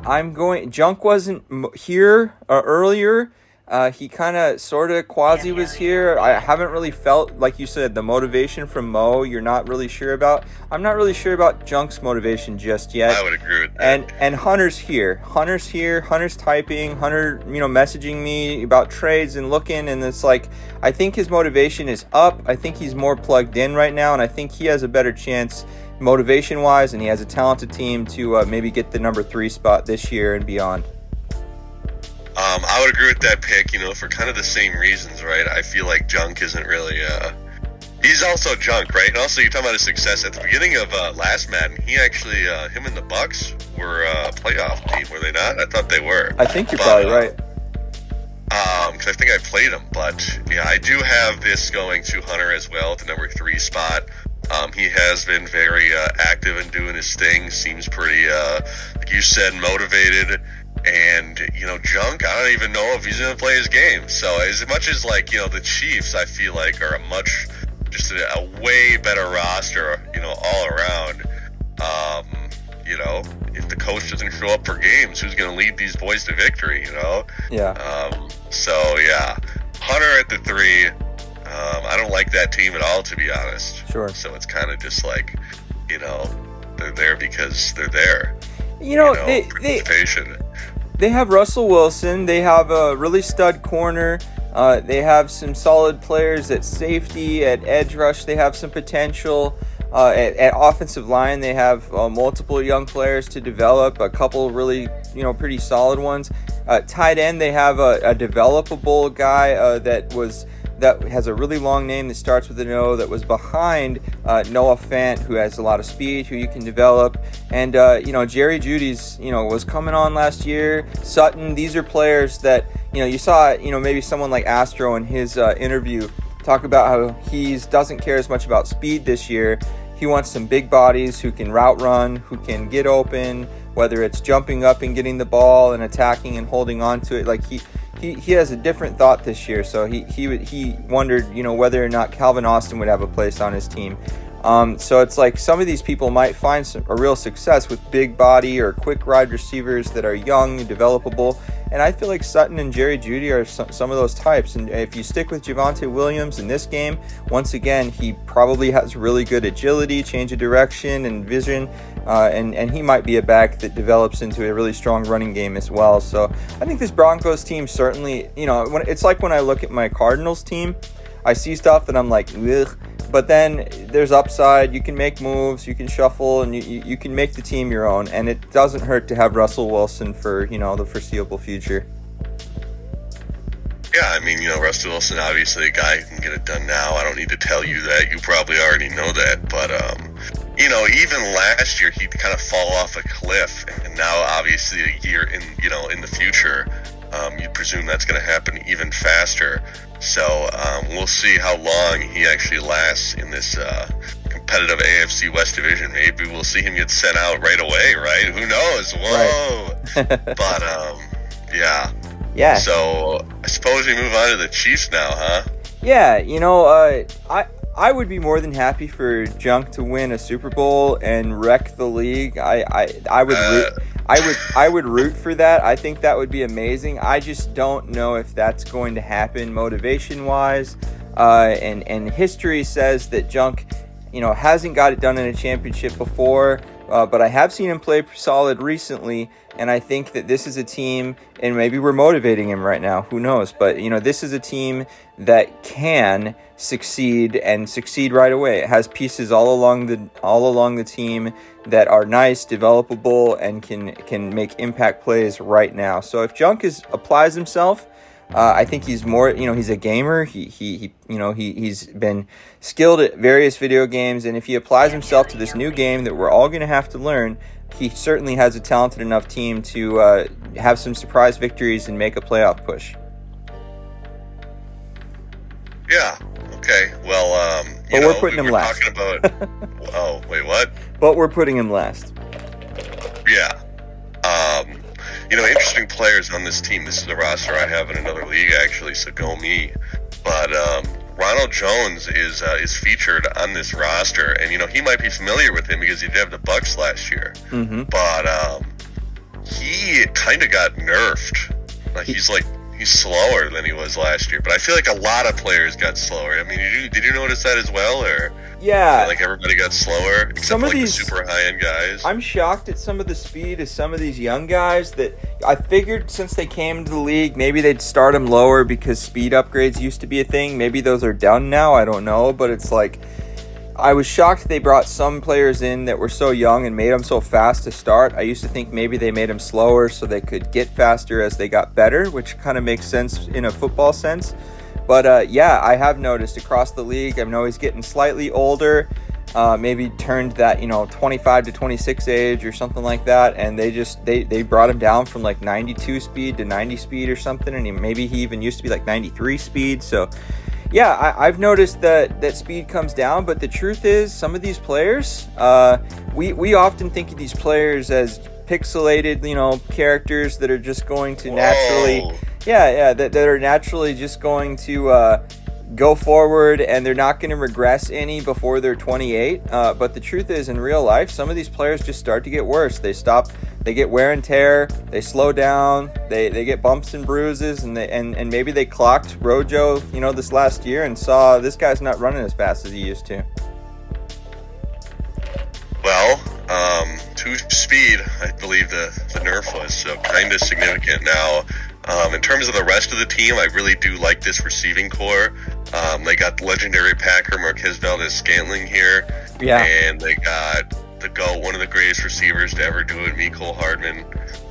Junk wasn't here earlier. He kind of sort of quasi was here. I haven't really felt, like you said, the motivation from Mo you're not really sure about. I'm not really sure about Junk's motivation just yet. I would agree with that. And Hunter's here. Hunter's typing. Hunter, messaging me about trades and looking, and it's like, I think his motivation is up. I think he's more plugged in right now, and I think he has a better chance motivation-wise, and he has a talented team to maybe get the number 3 spot this year and beyond. I would agree with that pick, for kind of the same reasons, right? I feel like Junk isn't really, he's also Junk, right? And also, you're talking about his success. At the beginning of last Madden, he actually, him and the Bucks were a playoff team, were they not? I thought they were. I think you're probably right. Because I think I played him, but yeah, I do have this going to Hunter as well at the number 3 spot. He has been very active and doing his thing, seems pretty, like you said, motivated. And, Junk, I don't even know if he's going to play his game. So as much as, the Chiefs, I feel like, are a way better roster, all around. If the coach doesn't show up for games, who's going to lead these boys to victory, Yeah. So, yeah. Hunter at the 3. I don't like that team at all, to be honest. Sure. So it's kind of just like, they're there because they're there. They have Russell Wilson. They have a really stud corner. They have some solid players at safety, at edge rush. They have some potential. At offensive line, they have multiple young players to develop. A couple really, pretty solid ones. Tight end, they have a developable guy that has a really long name that starts with an O, that was behind Noah Fant, who has a lot of speed, who you can develop. And, Jerry Judy's, was coming on last year. Sutton, these are players that, you saw, maybe someone like Astro in his interview talk about how he doesn't care as much about speed this year. he wants some big bodies who can route run, who can get open, whether it's jumping up and getting the ball and attacking and holding on to it. Like he has a different thought this year, so he wondered, you know, whether or not Calvin Austin would have a place on his team. So it's like some of these people might find a real success with big body or quick ride receivers that are young and developable. And I feel like Sutton and Jerry Jeudy are some of those types. And if you stick with Javonte Williams in this game, once again, he probably has really good agility, change of direction, and vision. And he might be a back that develops into a really strong running game as well. So I think this Broncos team certainly, you know, it's like when I look at my Cardinals team, I see stuff that I'm like, ugh. But then there's upside. You can make moves, you can shuffle, and you can make the team your own. And it doesn't hurt to have Russell Wilson for, you know, the foreseeable future. Yeah, I mean, you know, Russell Wilson, obviously a guy who can get it done now. I don't need to tell you that. You probably already know that. But, you know, even last year, he'd kind of fall off a cliff. And now, obviously, a year in, you know, in the future, you'd presume that's going to happen even faster. So we'll see how long he actually lasts in this competitive AFC West division. Maybe we'll see him get sent out right away, right? Who knows? Whoa. Right. But, yeah. Yeah. So I suppose we move on to the Chiefs now, huh? Yeah, you know, I would be more than happy for Junk to win a Super Bowl and wreck the league. I would root for that. I think that would be amazing. I just don't know if that's going to happen motivation-wise. And history says that Junk, you know, hasn't got it done in a championship before. But I have seen him play solid recently, and I think that this is a team, and maybe we're motivating him right now, who knows, but, you know, this is a team that can succeed and succeed right away. It has pieces all along the team that are nice, developable, and can make impact plays right now. So if Junk applies himself, I think he's more, you know, he's a gamer. He's been skilled at various video games, and if he applies himself to this new game that we're all going to have to learn, he certainly has a talented enough team to have some surprise victories and make a playoff push. Yeah. Okay. Well, but we're putting him last. Talking about, oh, wait, what? But we're putting him last. Yeah. You know, interesting players on this team. This is a roster I have in another league, actually, so go me. But Ronald Jones is featured on this roster, and, you know, he might be familiar with him because he did have the Bucks last year. Mm-hmm. But he kind of got nerfed. He's slower than he was last year, but I feel like a lot of players got slower. I mean, did you notice that as well, or? Yeah, like everybody got slower, except some of these the super high-end guys. I'm shocked at some of the speed of some of these young guys that I figured since they came into the league, maybe they'd start them lower because speed upgrades used to be a thing. Maybe those are done now. I don't know, but it's like I was shocked they brought some players in that were so young and made them so fast to start. I used to think maybe they made them slower so they could get faster as they got better, which kind of makes sense in a football sense. But yeah, I have noticed across the league, I know he's getting slightly older, maybe turned that, you know, 25 to 26 age or something like that, and they brought him down from like 92 speed to 90 speed or something, and maybe he even used to be like 93 speed. So yeah, I've noticed that speed comes down, but the truth is some of these players, we often think of these players as pixelated, you know, characters that are just going to naturally, that are naturally just going to go forward, and they're not going to regress any before they're 28. But the truth is, in real life, some of these players just start to get worse. They get wear and tear, they slow down, they get bumps and bruises, and maybe they clocked Rojo, you know, this last year and saw this guy's not running as fast as he used to. Well, to speed, I believe the nerf was, so kind of significant. Now, in terms of the rest of the team, I really do like this receiving core. They got legendary Packer Marquez Valdez-Scantling here, and they got one of the greatest receivers to ever do it, Mecole Hardman,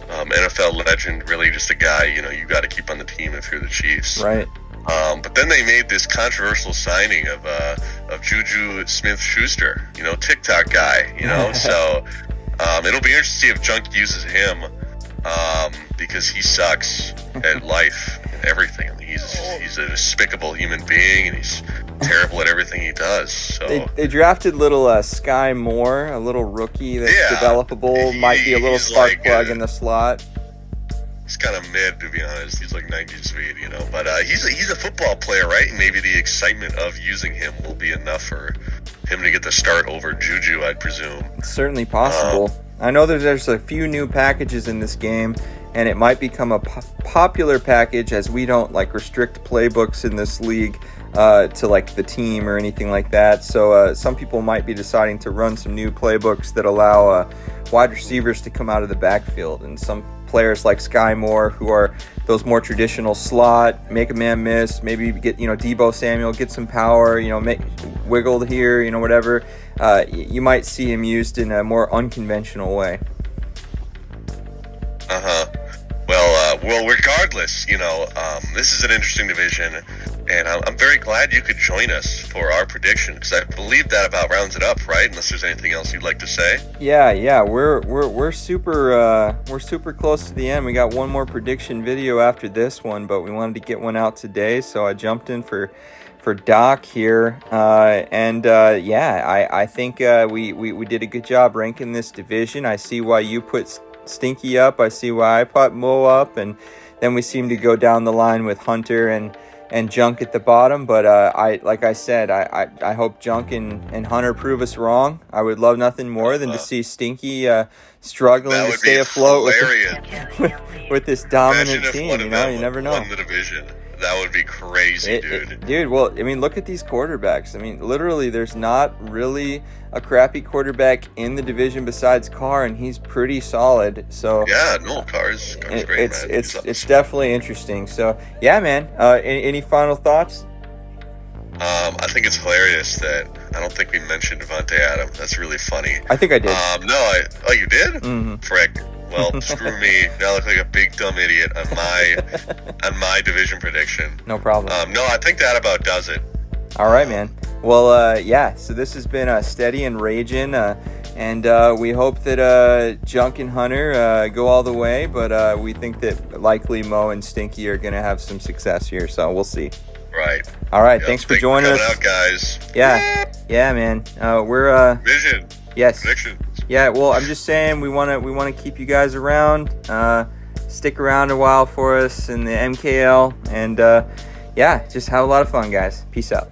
NFL legend, really just a guy, you know, you got to keep on the team if you're the Chiefs. Right. But then they made this controversial signing of Juju Smith-Schuster, you know, TikTok guy, you know, so it'll be interesting to see if Junk uses him, because he sucks at life everything. I mean, he's a despicable human being, and he's terrible at everything he does. So they drafted little Sky Moore, a little rookie that's developable, might be a little spark like, plug in the slot. He's kind of mid, to be honest. He's like 90 speed, you know. But he's a football player, right? And maybe the excitement of using him will be enough for him to get the start over Juju, I'd presume. It's certainly possible. I know there's a few new packages in this game, and it might become a popular package, as we don't like restrict playbooks in this league to like the team or anything like that. So some people might be deciding to run some new playbooks that allow wide receivers to come out of the backfield, and some players like Sky Moore, who are those more traditional slot, make a man miss, maybe get, Debo Samuel, get some power, make wiggled here, whatever. You might see him used in a more unconventional way. Well, regardless, this is an interesting division, and I'm very glad you could join us for our prediction, because I believe that about rounds it up, right? Unless there's anything else you'd like to say. Yeah, we're super close to the end. We got one more prediction video after this one, but we wanted to get one out today, so I jumped in for Doc here, I think we did a good job ranking this division. I see why you put Stinky up. I see why I put Mo up, and then we seem to go down the line with Hunter and Junk at the bottom. But I hope Junk and Hunter prove us wrong. I would love nothing more than to see Stinky struggling to stay afloat with this dominant team. You never know. Won the division. That would be crazy, dude. Well, I mean, look at these quarterbacks. I mean, literally, there's not really a crappy quarterback in the division besides Carr, and he's pretty solid. So Carr's great, man. It's definitely interesting. So yeah, man. Any final thoughts? I think it's hilarious that I don't think we mentioned Devontae Adams. That's really funny. I think I did. You did? Mm-hmm. Frick. Well, screw me. Now I look like a big dumb idiot on my division prediction. No problem. No, I think that about does it. All right, man. Well, so this has been Steady and Ragin', and we hope that Junk and Hunter go all the way, but we think that likely Mo and Stinky are going to have some success here, so we'll see. Right. All right, thanks for joining us. Out, guys. Yeah, man. We're Vision. Yes. Predictions. Yeah, well, I'm just saying we want to keep you guys around. Stick around a while for us in the MKL, and just have a lot of fun, guys. Peace out.